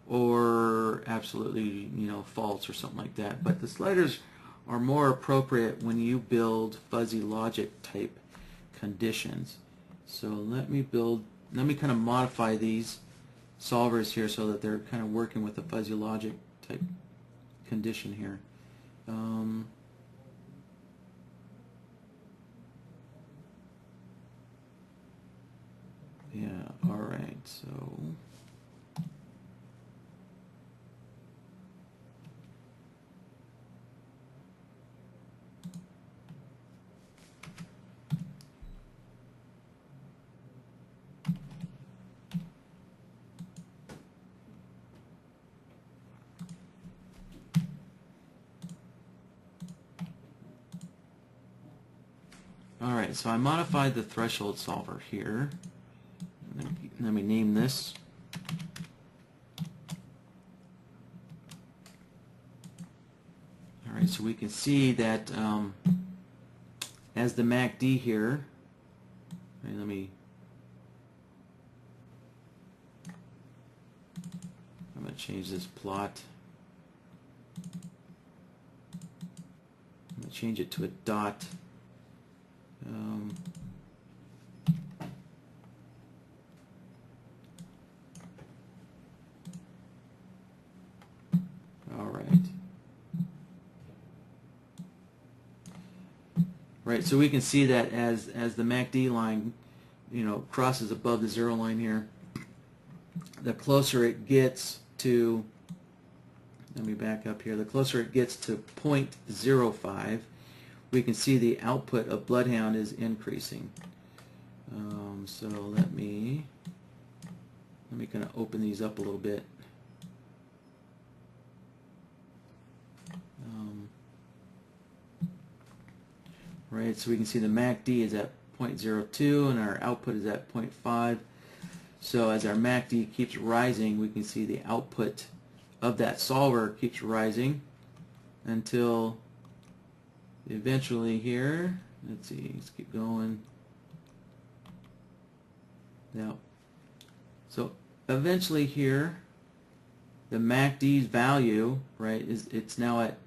or absolutely, you know, false or something like that. But the sliders are more appropriate when you build fuzzy logic type conditions. So let me kind of modify these solvers here so that they're kind of working with a fuzzy logic type condition here. Yeah, alright, so alright, so I modified the threshold solver here. Let me name this. Alright, so we can see that as the MACD here, right, I'm going to change this plot. I'm going to change it to a dot. right? So we can see that as the MACD line, you know, crosses above the 0 line here, the closer it gets to, let me back up here, the closer it gets to 0.05, we can see the output of BloodHound is increasing. So let me kind of open these up a little bit. Right, so we can see the MACD is at 0.02 and our output is at 0.5. So as our MACD keeps rising, we can see the output of that solver keeps rising until eventually here, let's see, let's keep going. Now, so eventually here, the MACD's value, right, it's now at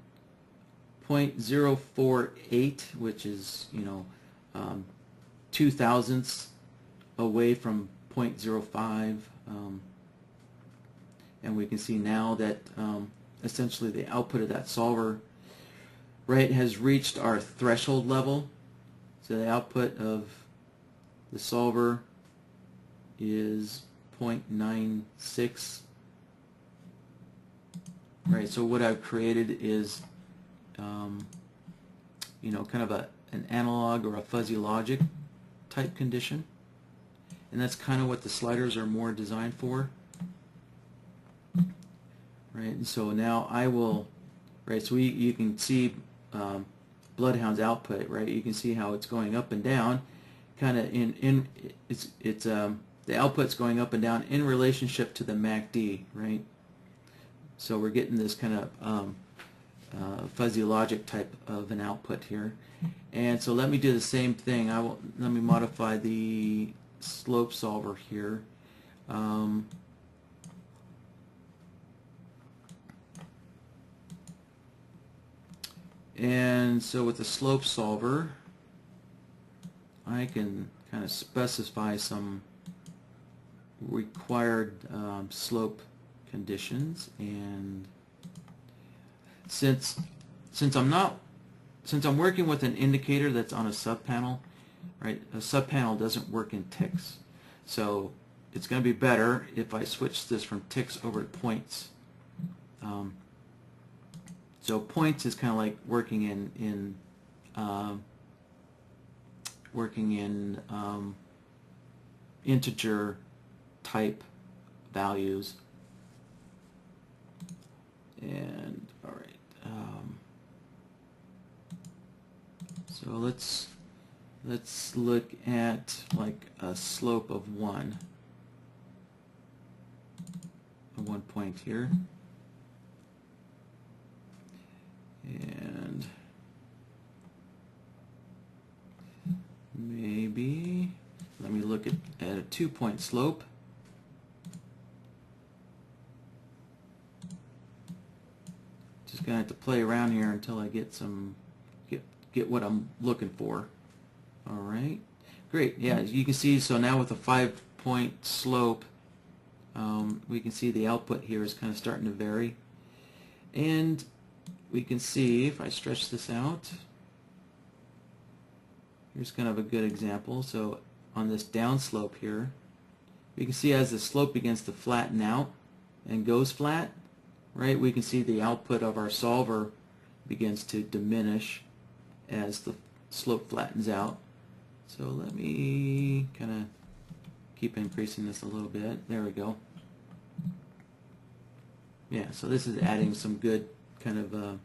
0.048, which is, you know, 0.02 away from 0.05, and we can see now that essentially the output of that solver, right, has reached our threshold level. So the output of the solver is 0.96. Right, so what I've created is you know, kind of an analog or a fuzzy logic type condition, and that's kind of what the sliders are more designed for. Right, and so now I will, right, so you can see BloodHound's output, right? You can see how it's going up and down, kind of the output's going up and down in relationship to the MACD, right? So we're getting this kind of fuzzy logic type of an output here. And so let me do the same thing. Let me modify the slope solver here. And so with the slope solver, I can kind of specify some required slope conditions, and since I'm working with an indicator that's on a subpanel, right? A subpanel doesn't work in ticks, so it's going to be better if I switch this from ticks over to points. So points is kind of like working in integer type values. And all right, so let's look at like a slope of 1 point here, and maybe let me look at a 2-point slope. Just gonna have to play around here until I get what I'm looking for. All right, great. Yeah, as you can see, so now with a 5-point slope, we can see the output here is kind of starting to vary, and we can see if I stretch this out. Here's kind of a good example. So on this downslope here, we can see as the slope begins to flatten out and goes flat, right, we can see the output of our solver begins to diminish as the slope flattens out. So let me kind of keep increasing this a little bit. There we go. Yeah, so this is adding some good kind of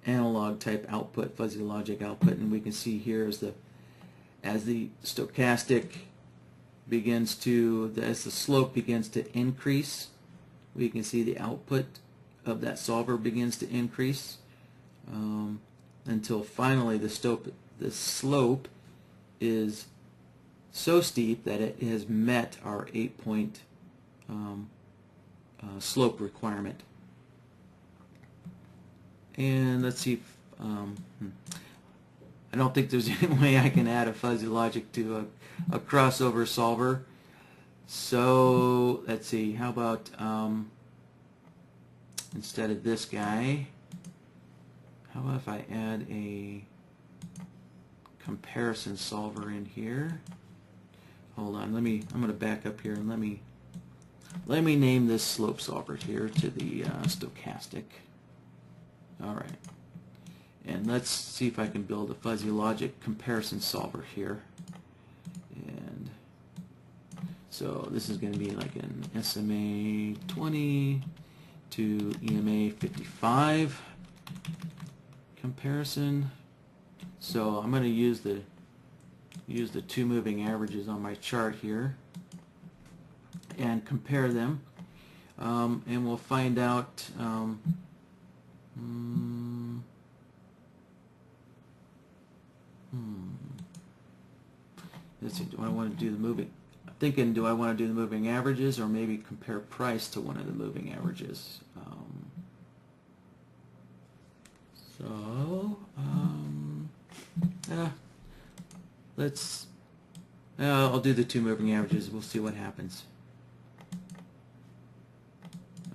analog type output, fuzzy logic output, and we can see here as the stochastic begins to, as the slope begins to increase, we can see the output of that solver begins to increase until finally the slope is so steep that it has met our 8-point slope requirement. And let's see if, I don't think there's any way I can add a fuzzy logic to a crossover solver. So let's see, how about instead of this guy, how about if I add a comparison solver in here. Hold on, I'm going to back up here and let me name this slope solver here to the stochastic. All right, and let's see if I can build a fuzzy logic comparison solver here. And so this is going to be like an SMA 20 to EMA 55 comparison. So I'm going to use the two moving averages on my chart here and compare them, and we'll find out let's see, do I want to do the moving, I'm thinking, do I want to do the moving averages or maybe compare price to one of the moving averages? I'll do the two moving averages. We'll see what happens.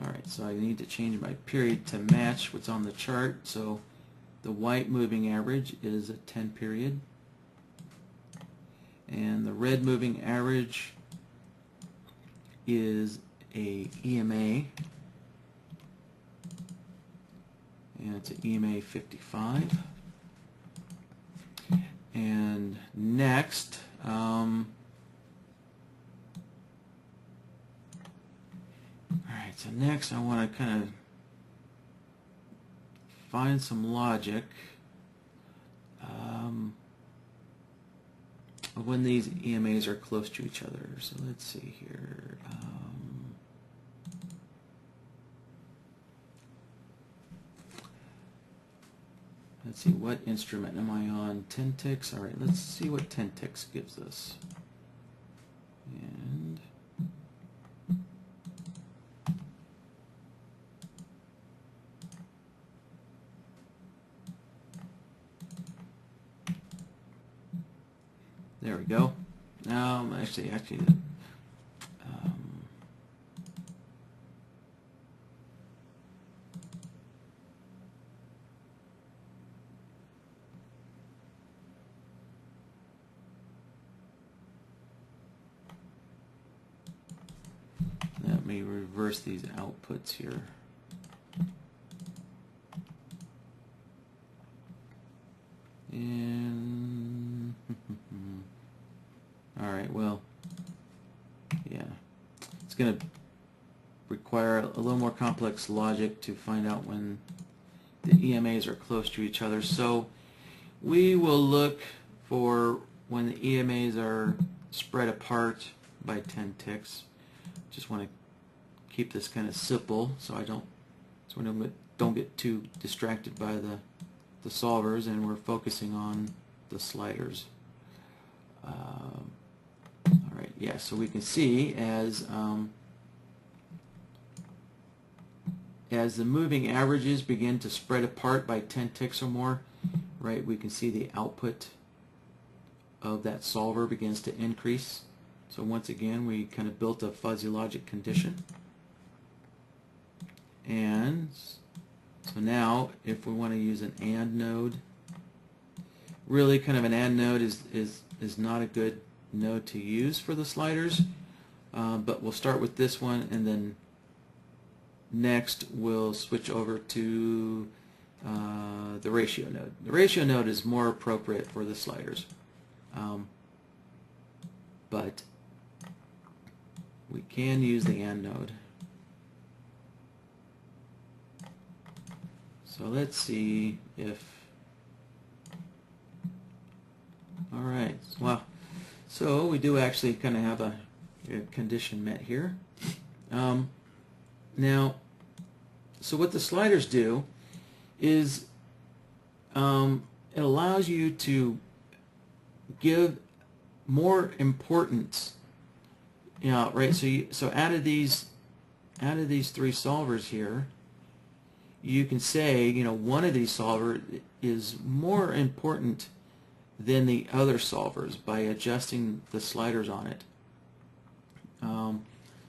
Alright, so I need to change my period to match what's on the chart. So the white moving average is a 10 period. And the red moving average is a EMA. And it's an EMA 55. And next, alright, so next I want to kind of find some logic when these EMAs are close to each other. So let's see here. Let's see, what instrument am I on? 10 ticks. All right, let's see what 10 ticks gives us. And there we go. Now, actually, let me reverse these outputs here. And all right, well, yeah, it's going to require a little more complex logic to find out when the EMAs are close to each other. So we will look for when the EMAs are spread apart by 10 ticks. Just want to keep this kind of simple so I don't get too distracted by the solvers, and we're focusing on the sliders. Alright, yeah, so we can see as the moving averages begin to spread apart by 10 ticks or more, right, we can see the output of that solver begins to increase. So once again, we kind of built a fuzzy logic condition. And so now, if we want to use an AND node, really kind of an AND node is not a good node to use for the sliders, but we'll start with this one, and then next we'll switch over to the ratio node. The ratio node is more appropriate for the sliders, but we can use the AND node. So let's see if, alright, well, so we do actually kind of have a condition met here. Now, so what the sliders do is it allows you to give more importance, right? So out of these three solvers here, you can say, one of these solvers is more important than the other solvers by adjusting the sliders on it.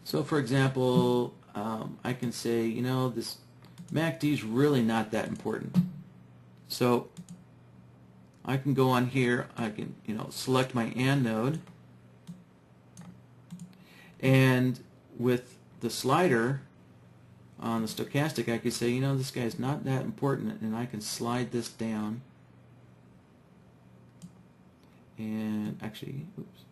So for example, I can say, this MACD is really not that important. So I can go on here, I can select my AND node, and with the slider on the stochastic I could say, this guy's not that important, and I can slide this down, and actually, oops,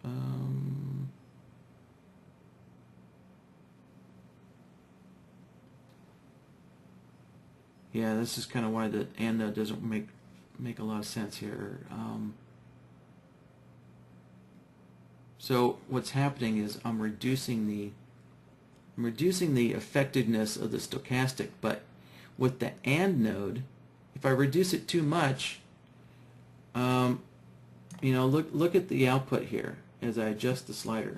yeah, this is kind of why the AND node doesn't make a lot of sense here. So what's happening is I'm reducing the effectiveness of the stochastic, but with the AND node, if I reduce it too much, look at the output here as I adjust the slider.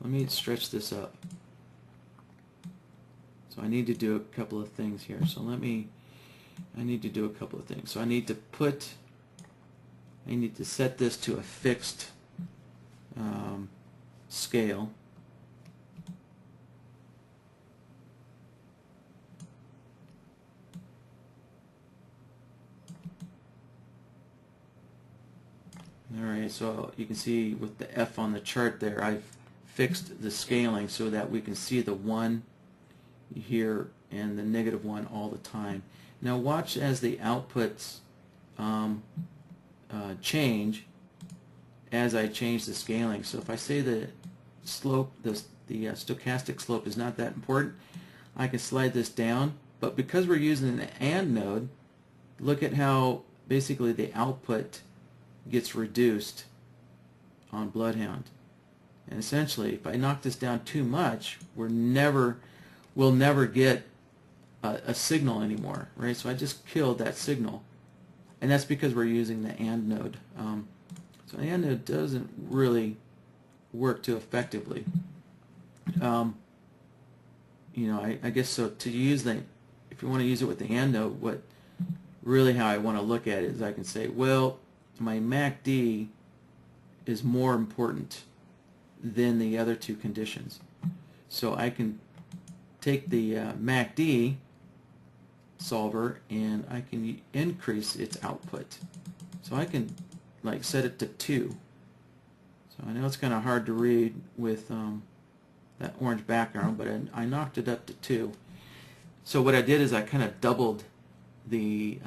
Let me stretch this up. So I need to do a couple of things here. So I need to do a couple of things. So I need to set this to a fixed scale. Alright, so you can see with the F on the chart there, I've fixed the scaling so that we can see the 1 here and the -1 all the time. Now watch as the outputs change as I change the scaling. So if I say the slope, the stochastic slope is not that important, I can slide this down. But because we're using the AND node, look at how basically the output gets reduced on BloodHound. And essentially, if I knock this down too much, we'll never get a signal anymore, right? So I just killed that signal, and that's because we're using the AND node. So the AND node doesn't really work too effectively. I guess so. To use if you want to use it with the AND node, how I want to look at it is I can say, well, my MACD is more important than the other two conditions. So I can take the MACD solver and I can increase its output. So I can set it to 2. So I know it's kind of hard to read with that orange background, but I knocked it up to 2. So what I did is I kind of doubled the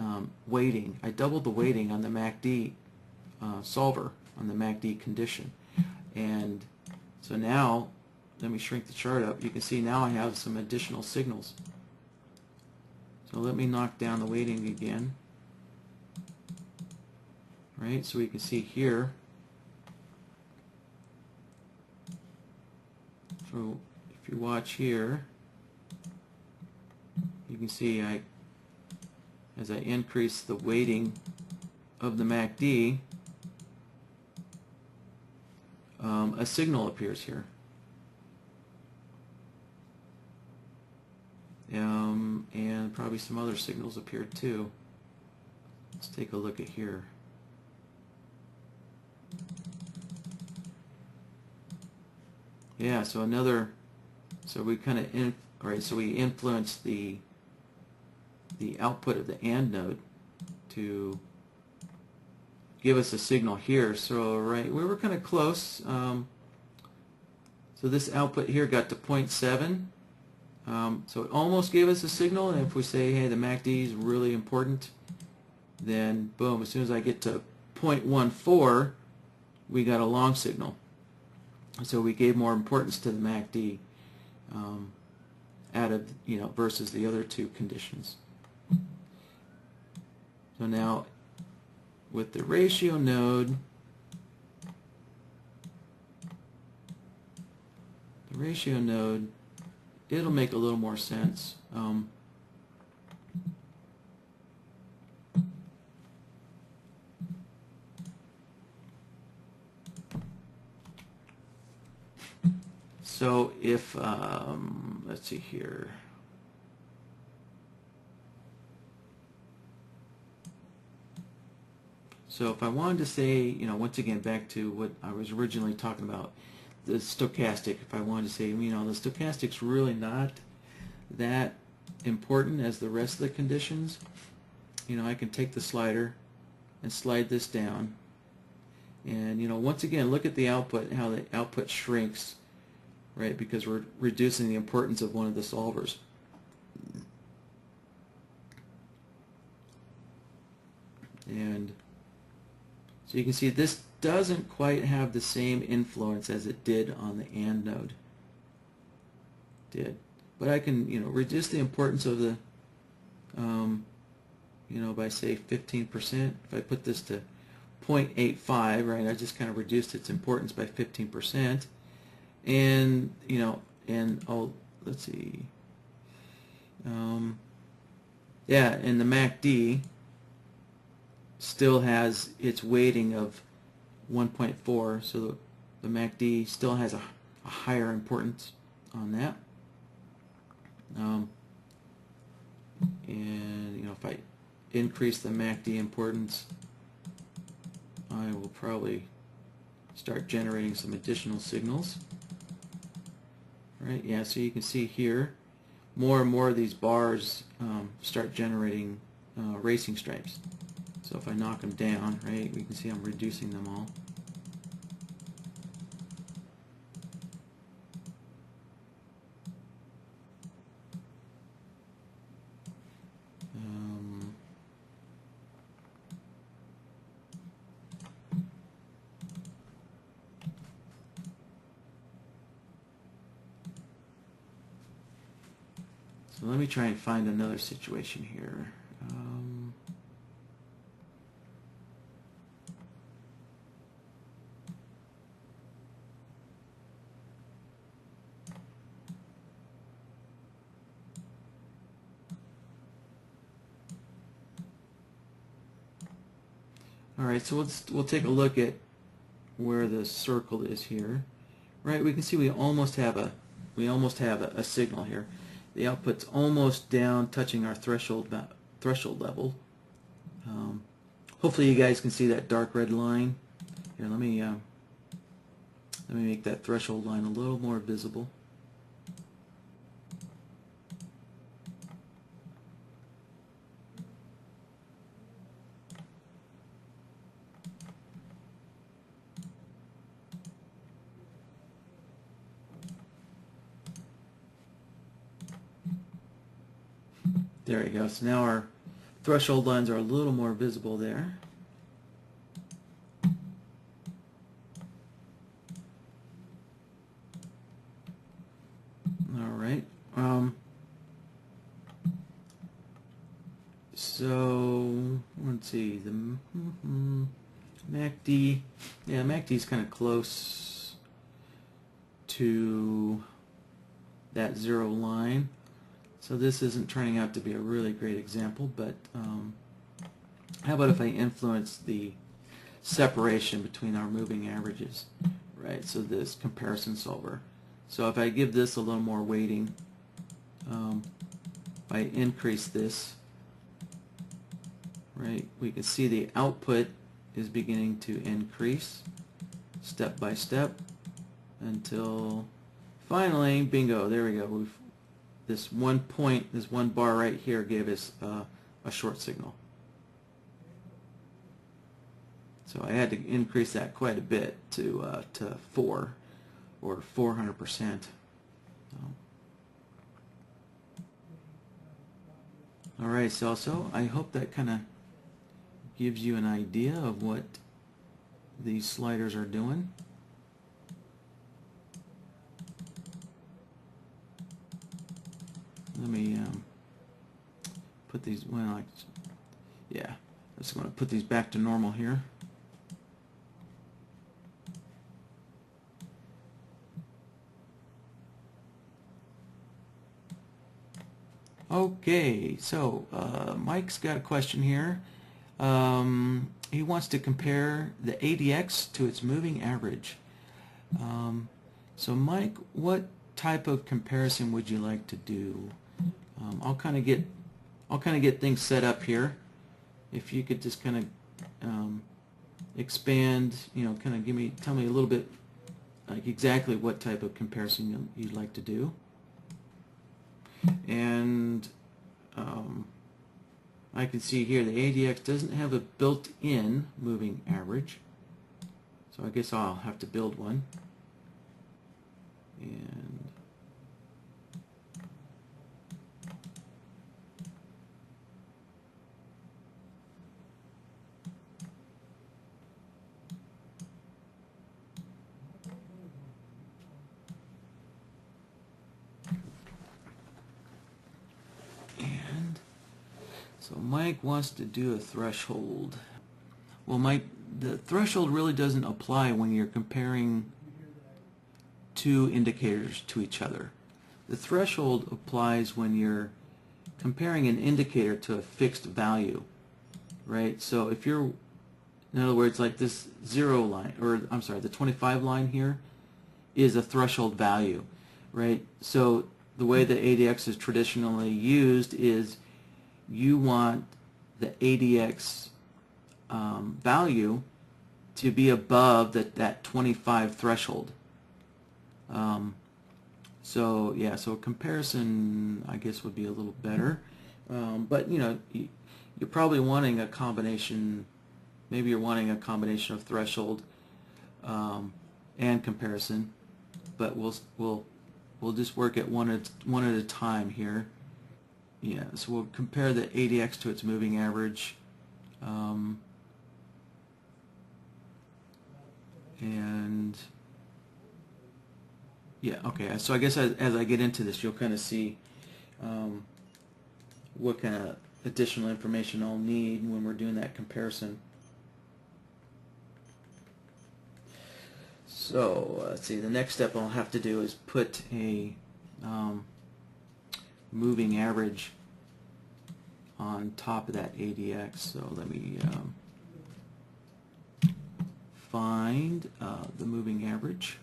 weighting. I doubled the weighting on the MACD solver, on the MACD condition. And so now, let me shrink the chart up. You can see now I have some additional signals. So let me knock down the weighting again. Right, so we can see here. So if you watch here, you can see as I increase the weighting of the MACD, a signal appears here. And probably some other signals appeared too. Let's take a look at here. Yeah, so we kind of so we influenced the output of the AND node to give us a signal here. So we were kind of close. So this output here got to 0.7. So it almost gave us a signal, and if we say, hey, the MACD is really important, then boom, as soon as I get to 0.14, we got a long signal. So we gave more importance to the MACD versus the other two conditions. So now with the ratio node, it'll make a little more sense. So if, let's see here. So if I wanted to say, once again, back to what I was originally talking about, the stochastic, if I wanted to say, the stochastic's really not that important as the rest of the conditions, I can take the slider and slide this down. And once again, look at the output, how the output shrinks, right? Because we're reducing the importance of one of the solvers. And so you can see this doesn't quite have the same influence as it did on the AND node. But I can, reduce the importance of the, by say 15%. If I put this to 0.85, right, I just kind of reduced its importance by 15%. And, let's see. Yeah, and the MACD still has its weighting of 1.4, so the MACD still has a higher importance on that. And if I increase the MACD importance, I will probably start generating some additional signals. Right? Yeah, so you can see here, more and more of these bars start generating racing stripes. So if I knock them down, right, we can see I'm reducing them all. So let me try and find another situation here. All right, so we'll take a look at where the circle is here. Right, we can see we almost have a signal here. The output's almost down, touching our threshold level. Hopefully, you guys can see that dark red line. Here, let me make that threshold line a little more visible. There you go. So now our threshold lines are a little more visible there. All right. So let's see. The MACD. Yeah, MACD is kind of close to that zero line. So this isn't turning out to be a really great example, but how about if I influence the separation between our moving averages, right? So this comparison solver. So if I give this a little more weighting, if I increase this, right, we can see the output is beginning to increase step by step until finally, bingo, there we go. This one bar right here gave us a short signal. So I had to increase that quite a bit to 4 or 400%. All right, so I hope that kind of gives you an idea of what these sliders are doing. Let me put these, well, yeah, I'm just going to put these back to normal here. Okay, so Mike's got a question here. He wants to compare the ADX to its moving average. So Mike, what type of comparison would you like to do? I'll kind of get things set up here. If you could just kind of expand, kind of tell me a little bit, like exactly what type of comparison you'd like to do. And I can see here the ADX doesn't have a built-in moving average, so I guess I'll have to build one. And so Mike wants to do a threshold. Well, Mike, the threshold really doesn't apply when you're comparing two indicators to each other. The threshold applies when you're comparing an indicator to a fixed value, right? So if you're, in other words, like this 0 line, or I'm sorry, the 25 line here is a threshold value, right? So the way that ADX is traditionally used is you want the ADX value to be above that 25 threshold. So yeah, so a comparison I guess would be a little better, but you know, you're probably wanting a combination. Maybe you're wanting a combination of threshold and comparison, but we'll just work at one at a time here. Yeah, so we'll compare the ADX to its moving average, and yeah, okay. So I guess as I get into this, you'll kind of see what kind of additional information I'll need when we're doing that comparison. So let's see. The next step I'll have to do is put a moving average on top of that ADX. So let me find the moving average.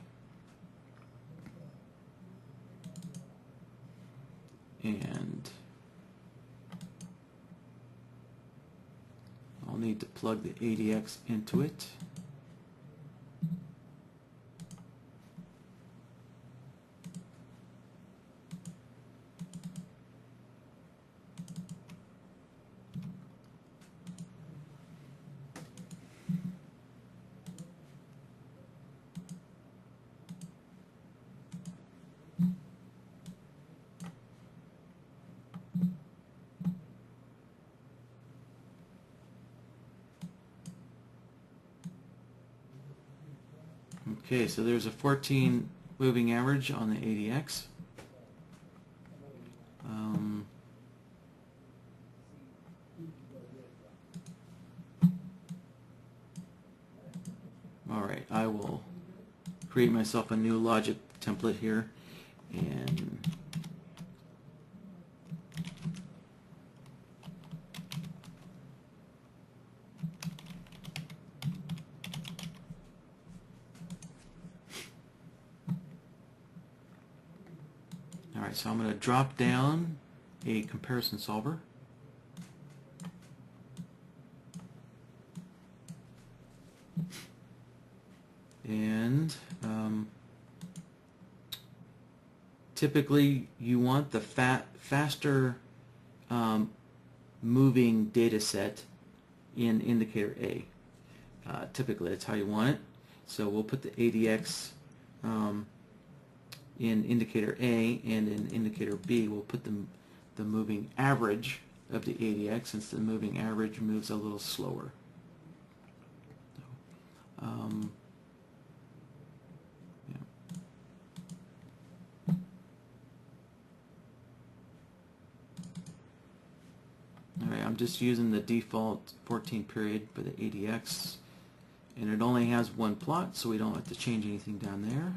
And I'll need to plug the ADX into it. Okay, so there's a 14 moving average on the ADX. Alright, I will create myself a new logic template here, and alright, so I'm going to drop down a comparison solver. And typically you want the faster moving data set in indicator A. Typically that's how you want it. So we'll put the ADX in indicator A, and in indicator B we'll put the moving average of the ADX, since the moving average moves a little slower. So, Alright, I'm just using the default 14 period for the ADX, and it only has one plot, so we don't have to change anything down there.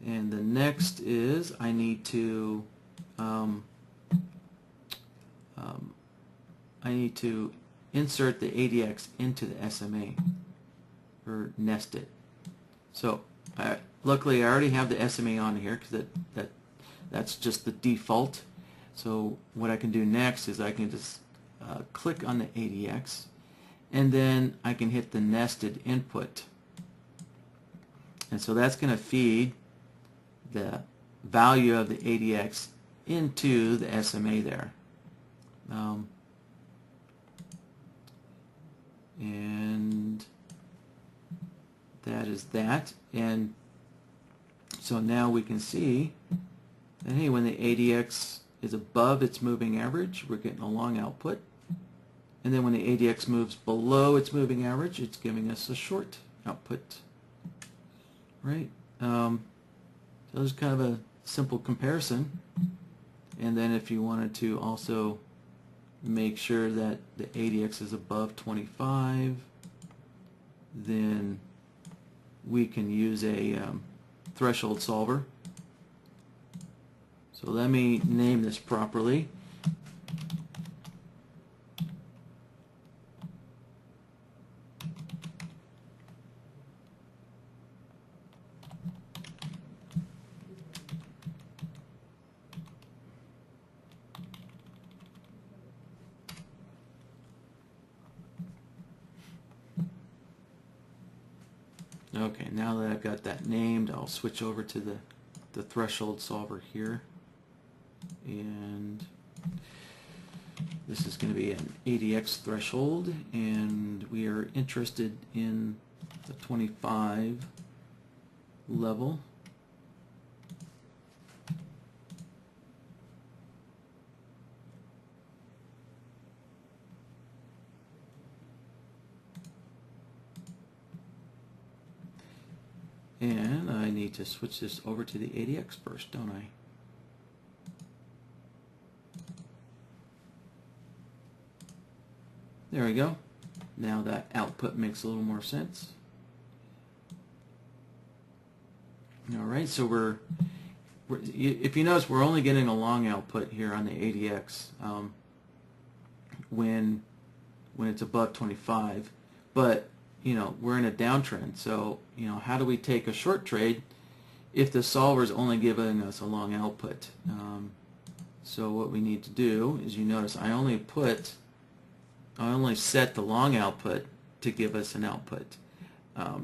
And the next is I need to insert the ADX into the SMA, or nest it. So luckily I already have the SMA on here because that's just the default. So what I can do next is I can just click on the ADX, and then I can hit the nested input, and so that's going to feed the value of the ADX into the SMA there. And that is that. And so now we can see that, hey, when the ADX is above its moving average, we're getting a long output. And then when the ADX moves below its moving average, it's giving us a short output. Right? So there's kind of a simple comparison. And then if you wanted to also make sure that the ADX is above 25, then we can use a threshold solver. So let me name this properly. Okay, now that I've got that named, I'll switch over to the threshold solver here. And this is going to be an ADX threshold, and we are interested in the 25 level. And I need to switch this over to the ADX first, don't I? There we go. Now that output makes a little more sense. Alright, so if you notice, we're only getting a long output here on the ADX when it's above 25. But you know, we're in a downtrend, so you know, how do we take a short trade if the solver is only giving us a long output? So what we need to do is, you notice I only set the long output to give us an output.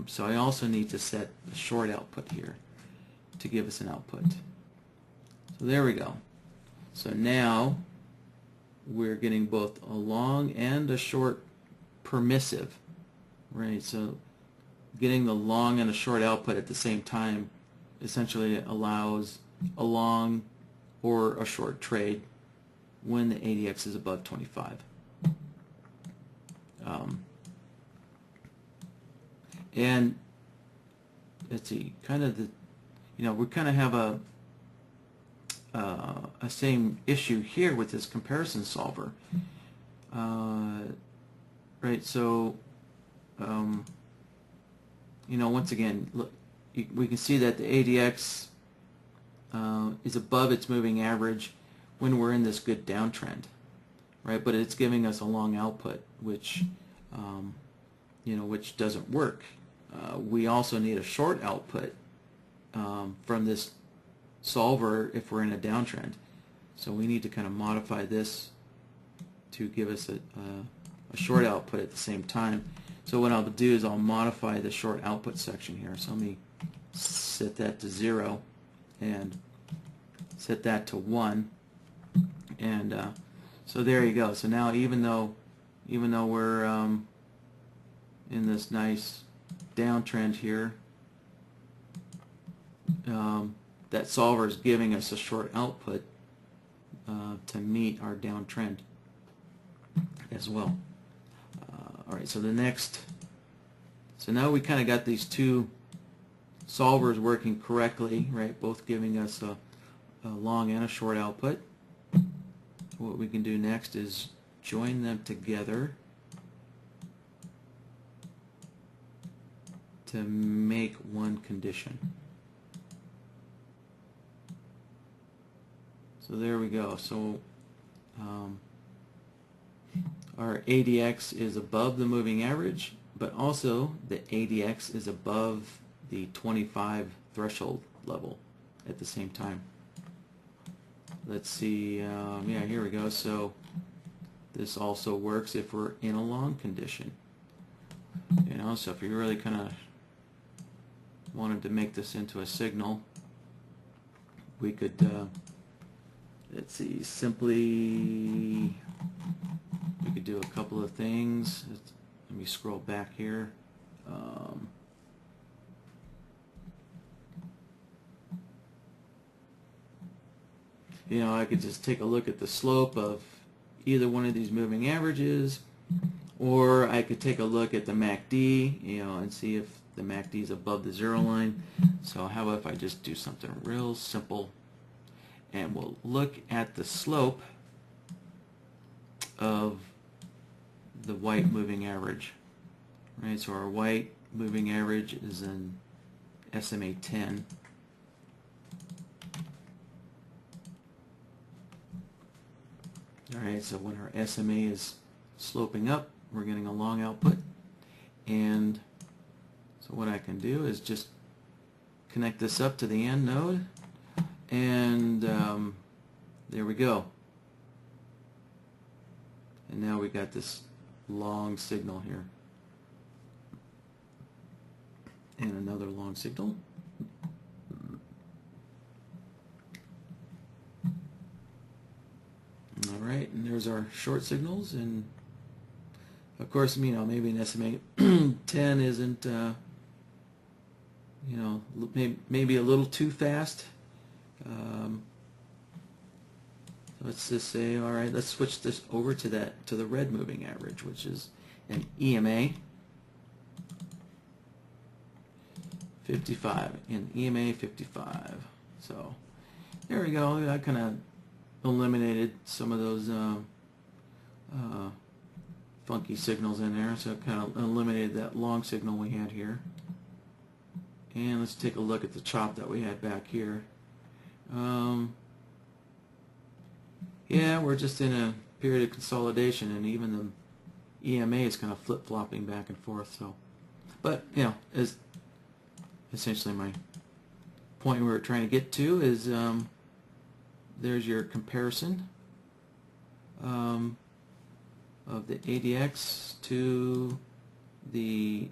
So I also need to set the short output here to give us an output. So there we go. So now we're getting both a long and a short permissive. Right, so getting the long and a short output at the same time essentially allows a long or a short trade when the ADX is above 25. And let's see, kind of we kind of have a same issue here with this comparison solver. Right, so once again, look, we can see that the ADX is above its moving average when we're in this good downtrend, right? But it's giving us a long output, which which doesn't work. We also need a short output from this solver if we're in a downtrend. So we need to kind of modify this to give us a short output at the same time. So what I'll do is I'll modify the short output section here. So let me set that to 0 and set that to 1. And so there you go. So now even though we're in this nice downtrend here, that solver is giving us a short output to meet our downtrend as well. Alright, so now we kind of got these two solvers working correctly, right? Both giving us a long and a short output. What we can do next is join them together to make one condition. So there we go. So our ADX is above the moving average, but also the ADX is above the 25 threshold level at the same time. Let's see, yeah, here we go. So this also works if we're in a long condition. So if you really kind of wanted to make this into a signal, we could, let's see, simply we could do a couple of things. Let me scroll back here. You know, I could just take a look at the slope of either one of these moving averages, or I could take a look at the MACD, you know, and see if the MACD is above the zero line. So how if I just do something real simple, and we'll look at the slope of the white moving average, right? So our white moving average is in SMA 10. All right, so when our SMA is sloping up, we're getting a long output. And so what I can do is just connect this up to the end node, and there we go. And now we got this long signal here. And another long signal. All right, and there's our short signals, and of course, you know, maybe an SMA 10 isn't, you know, maybe a little too fast. Let's just say, all right, let's switch this over to the red moving average, which is an EMA 55, an EMA 55. So there we go. I kind of eliminated some of those funky signals in there, so it kind of eliminated that long signal we had here. And let's take a look at the chop that we had back here. Yeah, we're just in a period of consolidation, and even the EMA is kind of flip-flopping back and forth. So, but you know, is essentially my point we were trying to get to is there's your comparison of the ADX to the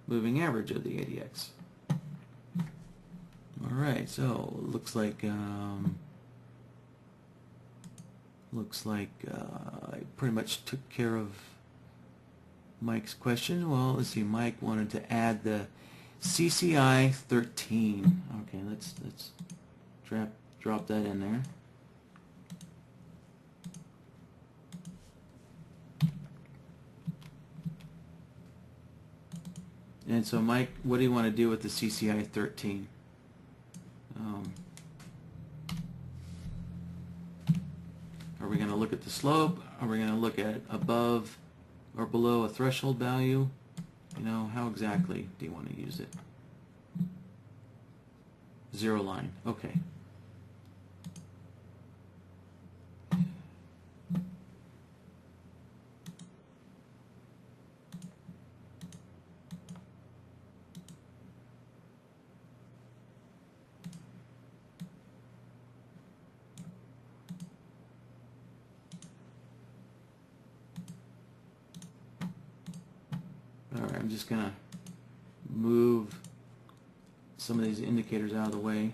moving average of the ADX. All right, so looks like I pretty much took care of Mike's question. Well, let's see. Mike wanted to add the CCI 13. Okay, let's drop that in there. And so, Mike, what do you want to do with the CCI 13? Are we going to look at the slope? Are we going to look at above or below a threshold value? You know, how exactly do you want to use it? Zero line. Okay. All right, I'm just going to move some of these indicators out of the way.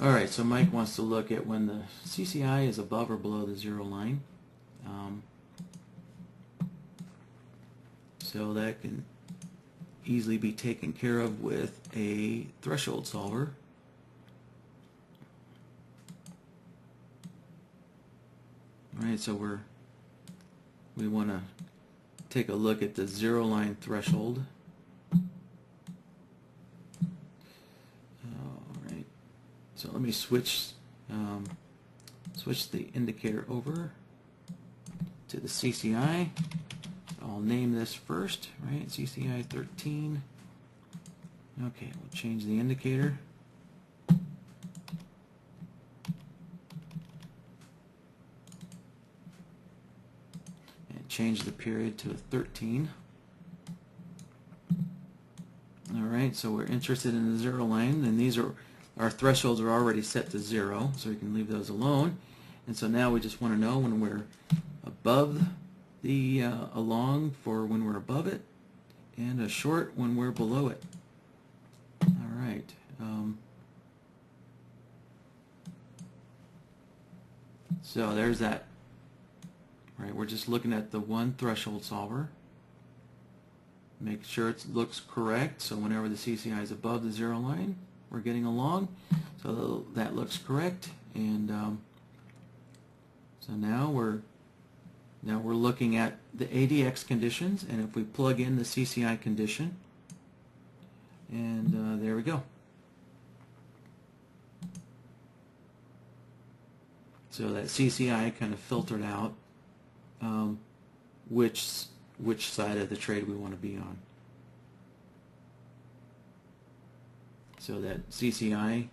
All right, so Mike wants to look at when the CCI is above or below the zero line. So that can easily be taken care of with a threshold solver. All right, so we want to take a look at the zero line threshold. All right, so let me switch the indicator over to the CCI. I'll name this first, right? CCI 13. Okay, we'll change the indicator. And change the period to a 13. All right, so we're interested in the zero line, and these are our thresholds are already set to 0, so we can leave those alone. And so now we just want to know when we're above the along for when we're above it, and a short when we're below it. All right. So there's that. Right, we're just looking at the one threshold solver. Make sure it looks correct. So whenever the CCI is above the 0 line, we're getting along. So that looks correct. And so now we're looking at the ADX conditions, and if we plug in the CCI condition, and there we go. So that CCI kind of filtered out which side of the trade we want to be on. So that CCI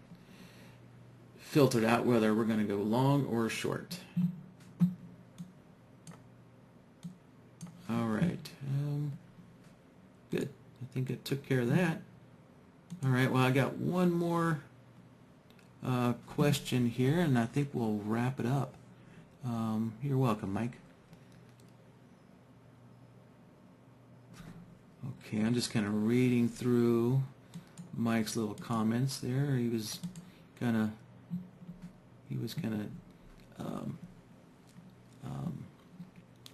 filtered out whether we're going to go long or short. All right. Good. I think it took care of that. All right. Well, I got one more question here, and I think we'll wrap it up. You're welcome, Mike. Okay, I'm just kind of reading through Mike's little comments there. He was kind of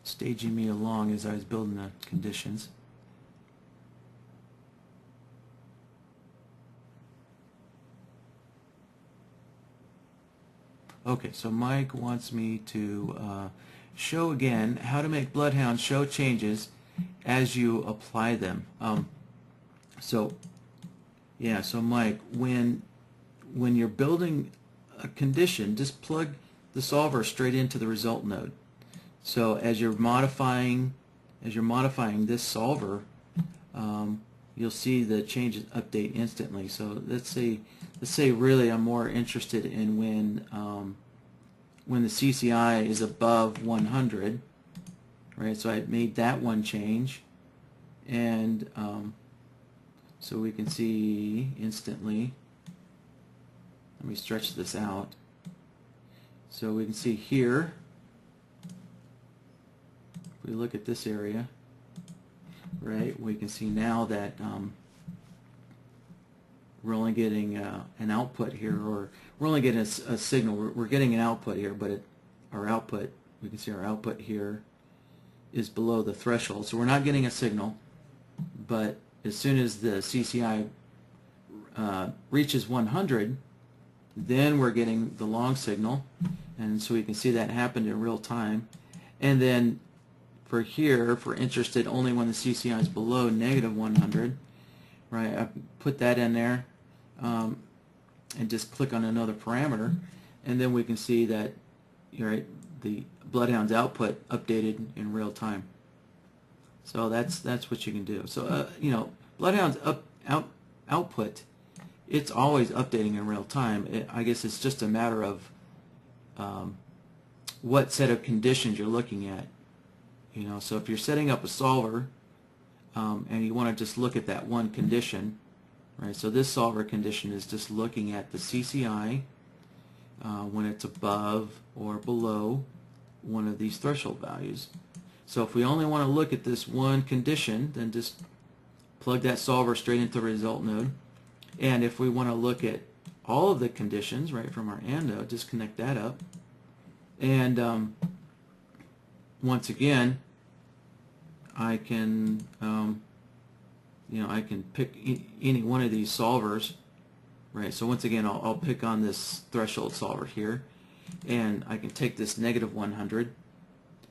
staging me along as I was building the conditions. Okay, so Mike wants me to show again how to make BloodHound show changes as you apply them. So Mike, when you're building a condition, just plug the solver straight into the result node. So as you're modifying this solver, you'll see the changes update instantly. So let's say really I'm more interested in when the CCI is above 100, right? So I made that one change, and so we can see instantly. Let me stretch this out. So we can see here, if we look at this area, right, we can see now that we're only getting an output here, or we're only getting a signal. We're getting an output here, but our output, we can see our output here is below the threshold. So we're not getting a signal, but as soon as the CCI reaches 100, then we're getting the long signal, and so we can see that happened in real time. And then for here, if we're interested only when the CCI is below -100, right, I put that in there and just click on another parameter, and then we can see that, right, the BloodHound's output updated in real time. So that's what you can do. So BloodHound's output, it's always updating in real time. I guess it's just a matter of what set of conditions you're looking at. So if you're setting up a solver and you want to just look at that one condition, right? So this solver condition is just looking at the CCI when it's above or below one of these threshold values. So if we only want to look at this one condition, then just plug that solver straight into the result node. And if we want to look at all of the conditions, right, from our AND node, just connect that up. And once again, I can I can pick any one of these solvers, right? So once again, I'll pick on this threshold solver here, and I can take this -100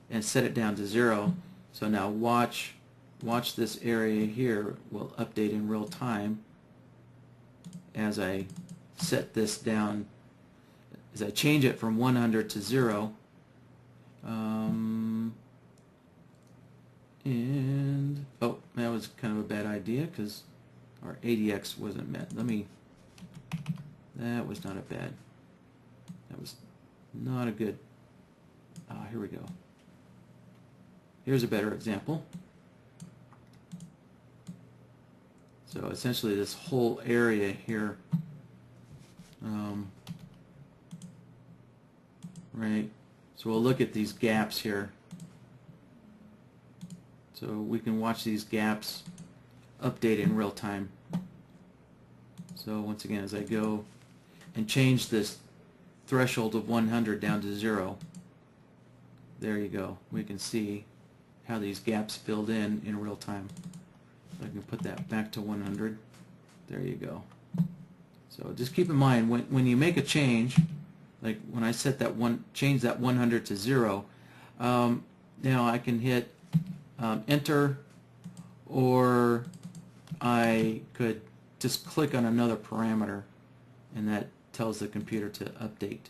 and set it down to 0. So now watch this area here will update in real time as I set this down, as I change it from 100 to 0. And oh, that was kind of a bad idea because our ADX wasn't met. That was not a bad, that was not a good, here we go. Here's a better example. So essentially this whole area here right? So we'll look at these gaps here. So we can watch these gaps update in real time. So once again, as I go and change this threshold of 100 down to 0, there you go. We can see how these gaps filled in real time. So I can put that back to 100. There you go. So just keep in mind when you make a change, like when I set that change that 100 to 0, now I can hit enter, or I could just click on another parameter, and that tells the computer to update.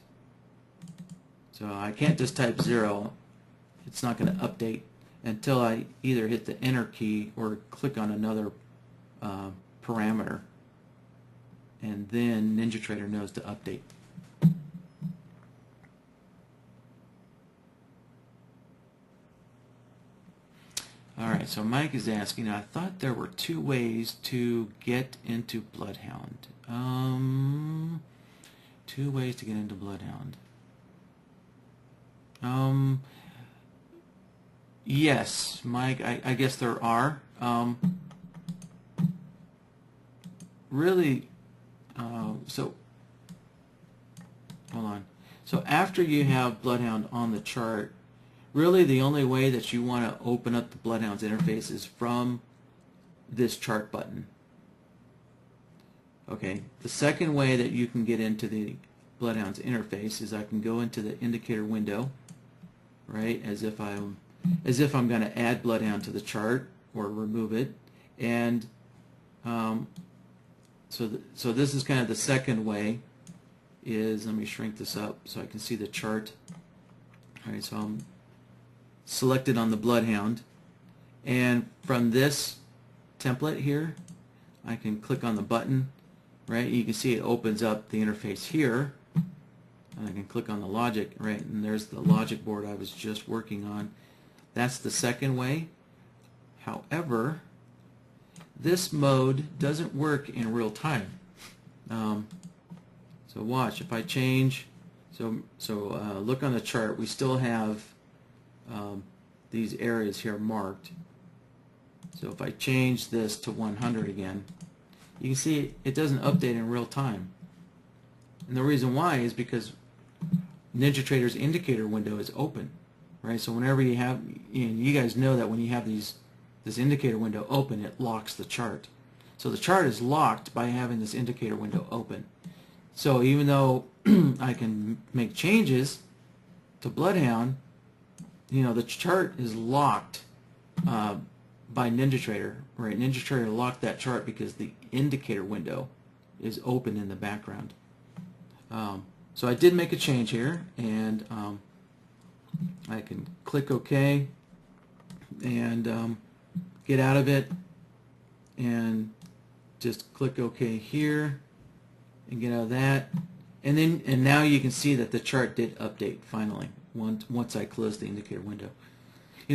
So I can't just type 0. It's not going to update until I either hit the enter key or click on another parameter, and then NinjaTrader knows to update. Alright, so Mike is asking, I thought there were 2 ways to get into BloodHound. 2 ways to get into BloodHound. Yes, Mike, I guess there are. Really, so, hold on. So after you have BloodHound on the chart, really the only way that you want to open up the BloodHound's interface is from this chart button. Okay, the second way that you can get into the BloodHound's interface is I can go into the indicator window, right, as if I'm going to add BloodHound to the chart or remove it, and so this is kind of the second way. Is, let me shrink this up so I can see the chart. All right, so I'm selected on the BloodHound, and from this template here I can click on the button, right? You can see it opens up the interface here, and I can click on the logic, right, and there's the logic board I was just working on. That's the second way. However, this mode doesn't work in real time. So watch, if I change, look on the chart, we still have these areas here marked. So if I change this to 100 again, you can see it doesn't update in real time. And the reason why is because NinjaTrader's indicator window is open, right? So whenever you have, you guys know that when you have this indicator window open, it locks the chart. So the chart is locked by having this indicator window open. So even though I can make changes to BloodHound, the chart is locked by NinjaTrader, right? NinjaTrader locked that chart because the indicator window is open in the background. So I did make a change here, and I can click OK and get out of it, and just click OK here and get out of that, and now you can see that the chart did update finally once I closed the indicator window.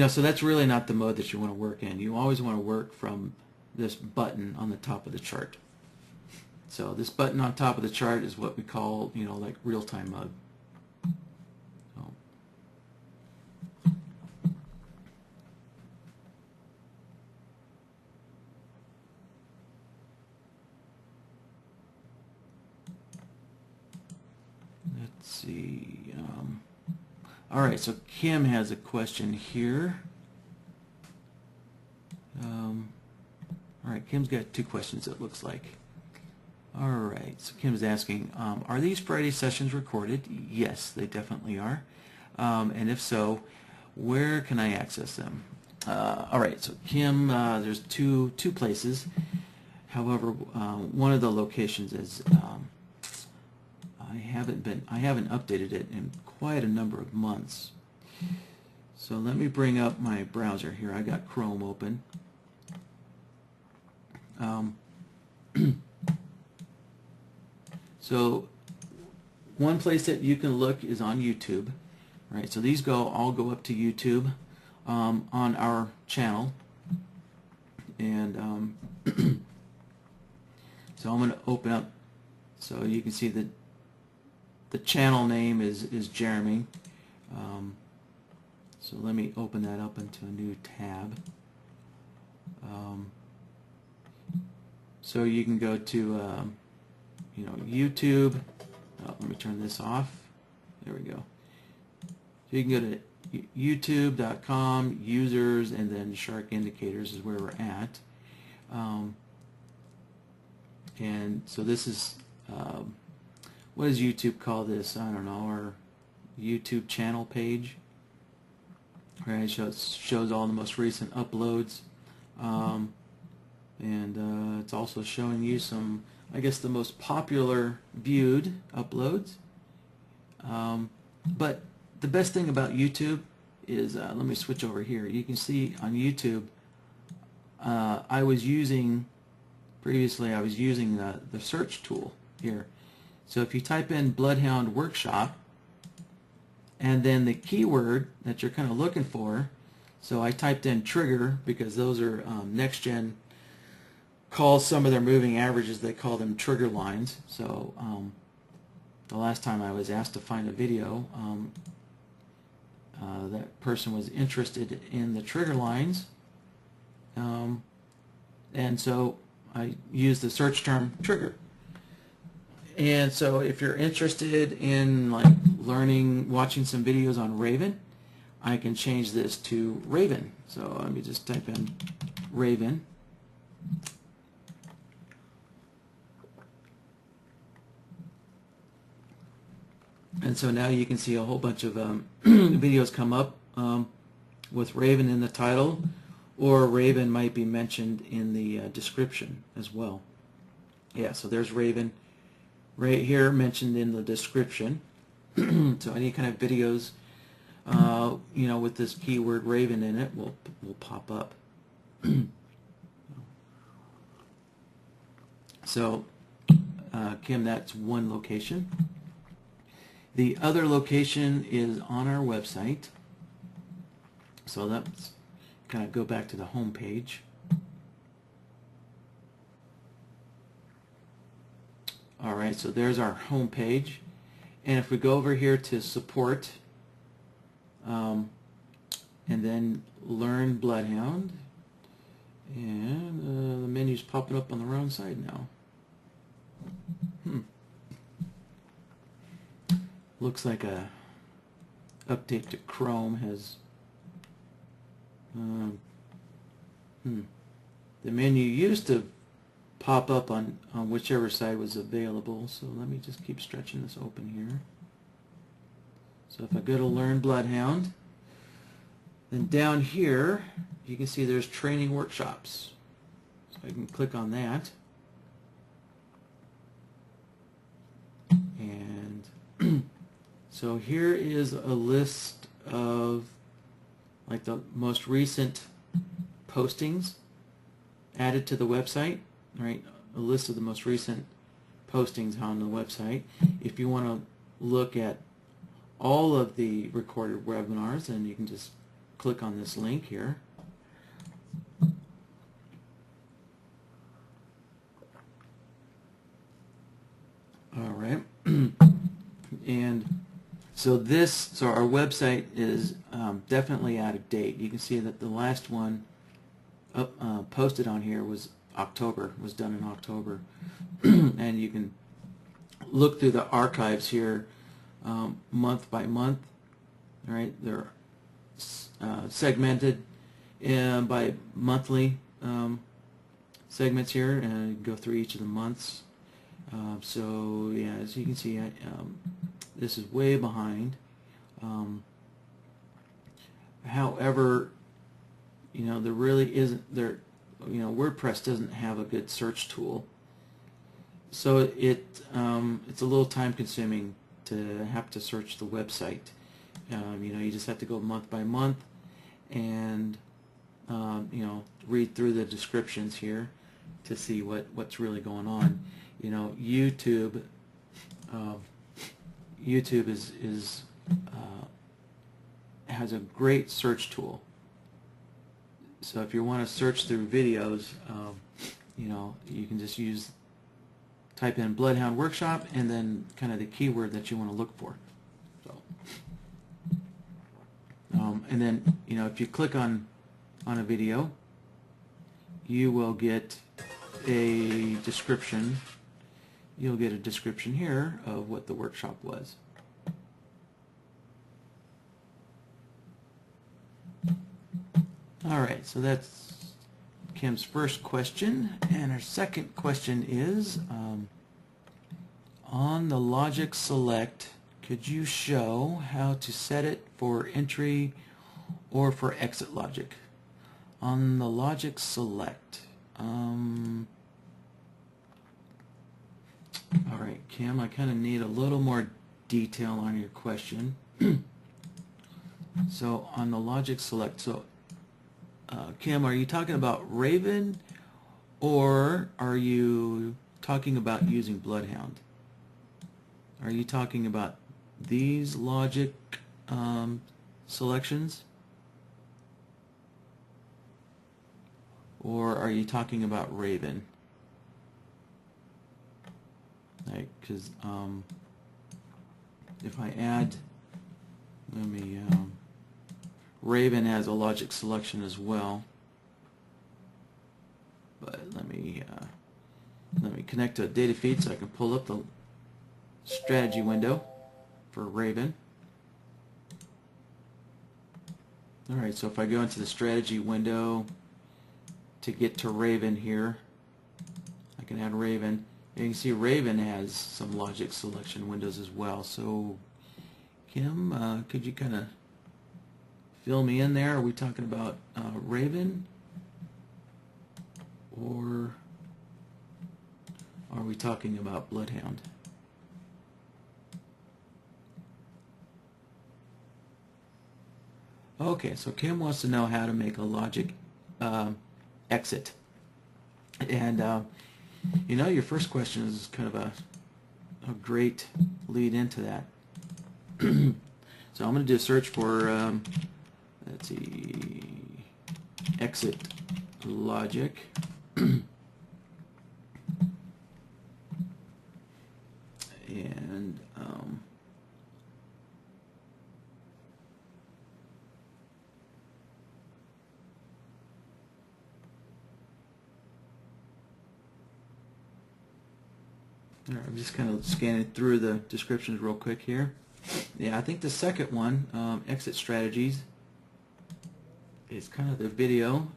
So that's really not the mode that you want to work in. You always want to work from this button on the top of the chart. So this button on top of the chart is what we call, like real-time mode. Let's see. All right, so Kim has a question here. All right, Kim's got 2 questions, it looks like. All right, so Kim's asking, are these Friday sessions recorded? Yes, they definitely are. And if so, where can I access them? All right, so Kim, there's two places. However, one of the locations is I haven't updated it in quite a number of months. So let me bring up my browser here. I got Chrome open. So one place that you can look is on YouTube, right? So these all go up to YouTube on our channel, and so I'm going to open up so you can see the the channel name is Jeremy. So let me open that up into a new tab. So you can go to YouTube. Oh, let me turn this off. There we go. So you can go to youtube.com, users, and then shark indicators is where we're at. And so this is, what does YouTube call this? I don't know, our YouTube channel page. Right, shows all the most recent uploads. And it's also showing you some, I guess, the most popular viewed uploads. But the best thing about YouTube is, let me switch over here. You can see on YouTube, previously I was using the search tool here. So if you type in BloodHound Workshop, and then the keyword that you're kind of looking for, so I typed in trigger because those are NextGen calls some of their moving averages, they call them trigger lines. So the last time I was asked to find a video, that person was interested in the trigger lines, and so I used the search term trigger. And so if you're interested in like watching some videos on Raven, I can change this to Raven. So let me just type in Raven. And so now you can see a whole bunch of videos come up with Raven in the title, or Raven might be mentioned in the description as well. Yeah, so there's Raven right here mentioned in the description. So any kind of videos with this keyword Raven in it will pop up. So Kim, that's one location. The other location is on our website. So that's kind of go back to the home page. All right, so there's our home page. And if we go over here to support, and then learn BloodHound, and the menu's popping up on the wrong side now. Looks like a update to Chrome has the menu used to pop up on whichever side was available. So let me just keep stretching this open here. So if I go to Learn BloodHound, then down here you can see there's training workshops. So I can click on that. And so here is a list of like the most recent postings added to the website, right? A list of the most recent postings on the website. If you want to look at all of the recorded webinars, then you can just click on this link here. All right. And so our website is definitely out of date. You can see that the last one posted on here was done in October. And you can look through the archives here month by month. All right, they're segmented by monthly segments here, and go through each of the months. So yeah, as you can see, this is way behind. However, there really isn't WordPress doesn't have a good search tool, so it's a little time consuming to have to search the website. You just have to go month by month and read through the descriptions here to see what's really going on. YouTube has a great search tool. So if you want to search through videos, you can just use type in BloodHound Workshop and then kind of the keyword that you want to look for. So, and then if you click on a video, you will get a description. You'll get a description here of what the workshop was. Alright, so that's Kim's first question, and her second question is, on the logic select, could you show how to set it for entry or for exit logic? On the logic select, alright Kim, I kind of need a little more detail on your question. So on the logic select, so Kim, are you talking about Raven, or are you talking about using BloodHound? Are you talking about these logic selections, or are you talking about Raven? Like, because if I add, let me. Raven has a logic selection as well, but let me connect to a data feed so I can pull up the strategy window for Raven. Alright, so if I go into the strategy window to get to Raven here, I can add Raven. And you can see Raven has some logic selection windows as well. So Kim, could you kind of fill me in there? Are we talking about Raven, or are we talking about BloodHound? Okay, so Kim wants to know how to make a logic exit. And your first question is kind of a great lead into that. So I'm going to do a search for let's see, exit logic. And I'm just kind of scanning through the descriptions real quick here. Yeah, I think the second one, exit strategies, is kind of the video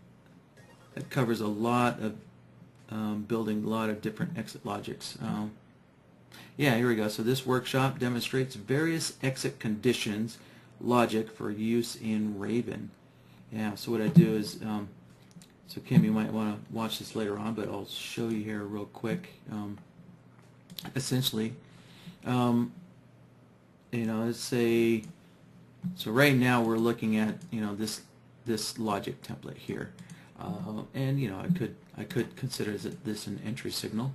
that covers a lot of building a lot of different exit logics. Yeah, here we go. So this workshop demonstrates various exit conditions logic for use in Raven. Yeah, so what I do is, so Kim, you might want to watch this later on, but I'll show you here real quick. Essentially, let's say, so right now we're looking at this logic template here, and I could consider this an entry signal,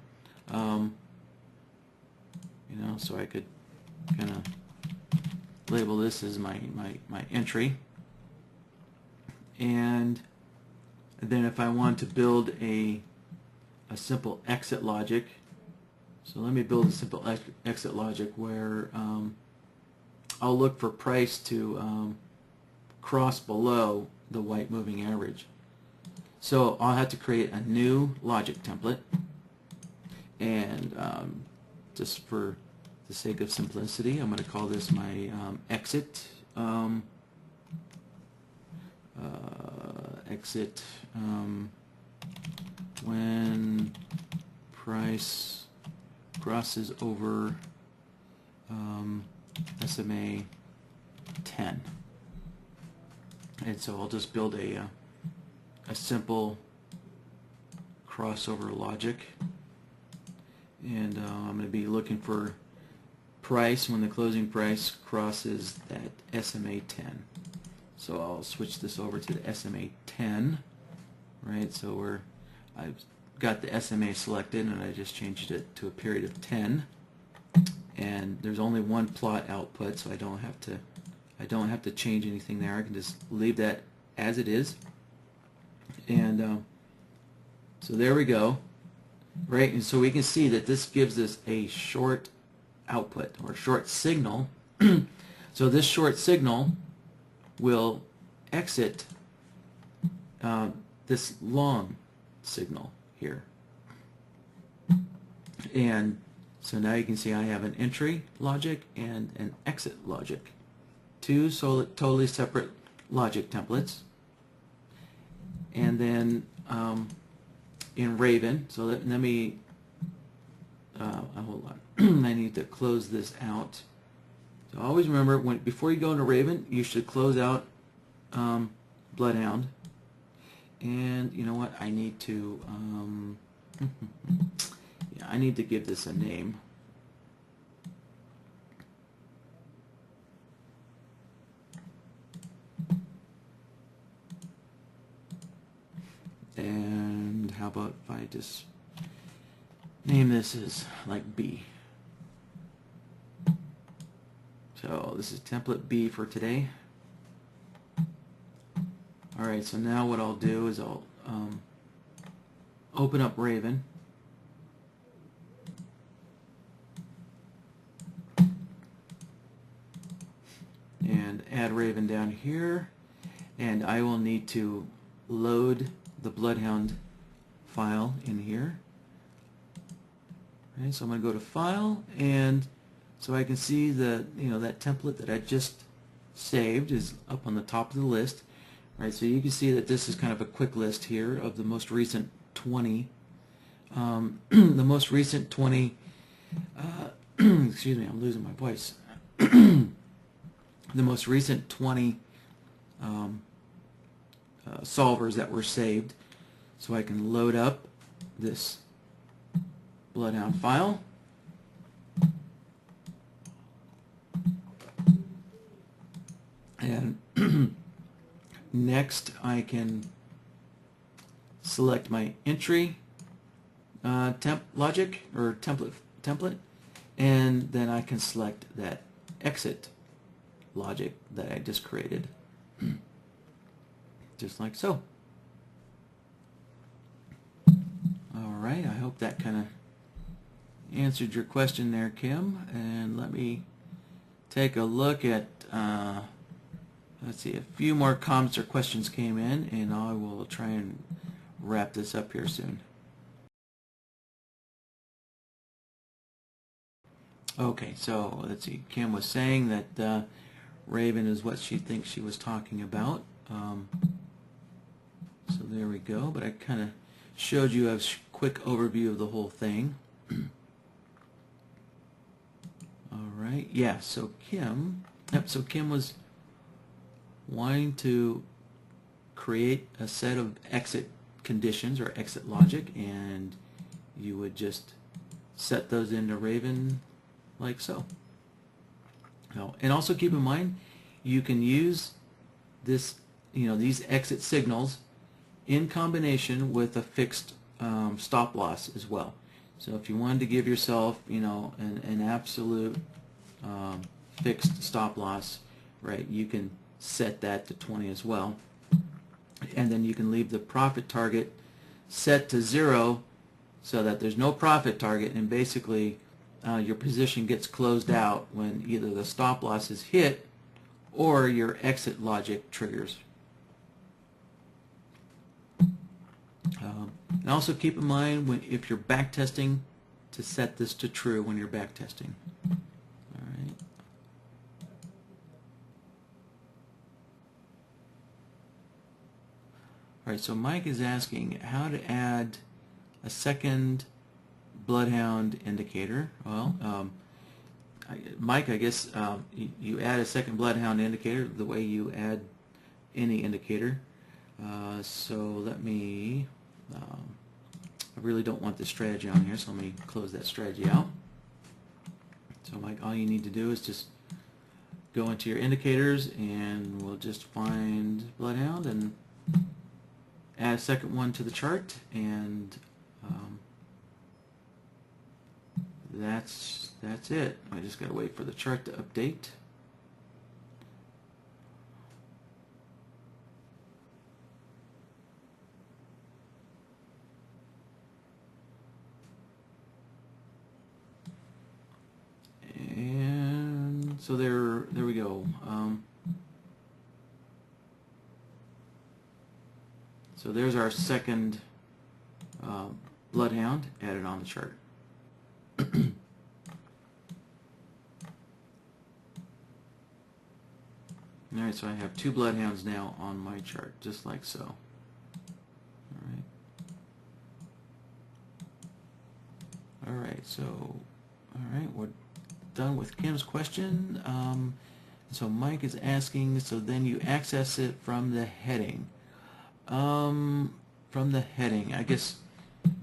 so I could kind of label this as my entry, and then if I want to build a simple exit logic. So let me build a simple exit logic where I'll look for price to cross below the white moving average. So I'll have to create a new logic template, and just for the sake of simplicity, I'm going to call this my exit exit when price crosses over SMA 10. And so I'll just build a simple crossover logic, and I'm going to be looking for price when the closing price crosses that SMA 10. So I'll switch this over to the SMA 10, right? So I've got the SMA selected, and I just changed it to a period of 10, and there's only one plot output, so I don't have to change anything there. I can just leave that as it is, and so there we go. right? And so we can see that this gives us a short output or short signal. So this short signal will exit this long signal here. And so now you can see I have an entry logic and an exit logic. Two totally separate logic templates. And then in Raven, so let me, hold on, I need to close this out. So always remember, before you go into Raven, you should close out BloodHound. And you know what, I need to, yeah, I need to give this a name. And how about if I just name this as like B. So this is template B for today. Alright, so now what I'll do is I'll open up Raven. And add Raven down here. And I will need to load the BloodHound file in here. Okay, so I'm going to go to File, and so I can see that that template that I just saved is up on the top of the list. Right, so you can see that this is kind of a quick list here of the most recent 20. The most recent 20. Excuse me, I'm losing my voice. The most recent 20 solvers that were saved, so I can load up this BloodHound file. And next I can select my entry logic or template, and then I can select that exit logic that I just created. Just like so. Alright, I hope that kind of answered your question there, Kim. And let me take a look at, let's see, a few more comments or questions came in, and I will try and wrap this up here soon. Okay, so let's see, Kim was saying that Raven is what she thinks she was talking about. So there we go, but I kind of showed you a quick overview of the whole thing. Alright, yeah, so Kim was wanting to create a set of exit conditions or exit logic, and you would just set those into Raven like so. And also keep in mind, you can use this, these exit signals in combination with a fixed stop loss as well. So if you wanted to give yourself, an absolute fixed stop loss, right, you can set that to 20 as well. And then you can leave the profit target set to 0 so that there's no profit target, and basically your position gets closed out when either the stop loss is hit or your exit logic triggers. And also keep in mind if you're back testing, to set this to true when you're back testing. Alright. Alright, so Mike is asking how to add a second BloodHound indicator. Well, Mike, I guess you add a second BloodHound indicator the way you add any indicator. So let me, I really don't want this strategy on here, so let me close that strategy out. So Mike, all you need to do is just go into your indicators, and we'll just find BloodHound and add a second one to the chart, and that's it. I just got to wait for the chart to update. So there we go. So there's our second BloodHound added on the chart. Alright, so I have 2 BloodHounds now on my chart, just like so. Alright. Alright, so, alright, we're done with Kim's question. So Mike is asking, so then you access it from the heading. From the heading, I guess,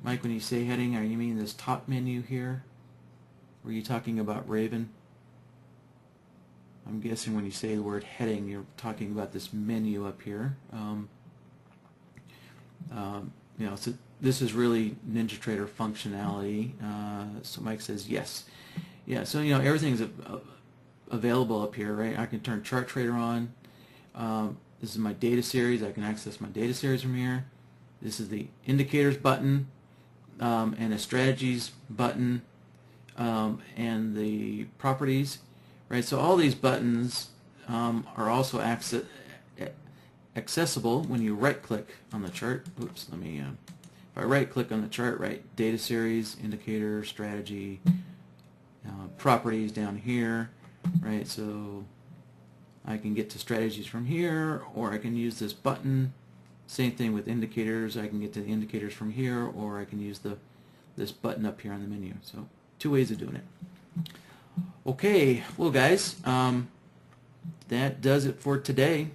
Mike, when you say heading, are you mean this top menu here? Were you talking about Raven? I'm guessing when you say the word heading, you're talking about this menu up here. You know, so this is really NinjaTrader functionality. So Mike says yes. Yeah, so you know everything's available up here, right? I can turn Chart Trader on. This is my data series. I can access my data series from here. This is the indicators button and a strategies button and the properties. Right, so all these buttons are also accessible when you right-click on the chart. Oops, let me. If I right-click on the chart, right, data series, indicator, strategy, properties down here, right. So I can get to strategies from here, or I can use this button. Same thing with indicators. I can get to the indicators from here, or I can use this button up here on the menu. So 2 ways of doing it. Okay, well guys, that does it for today.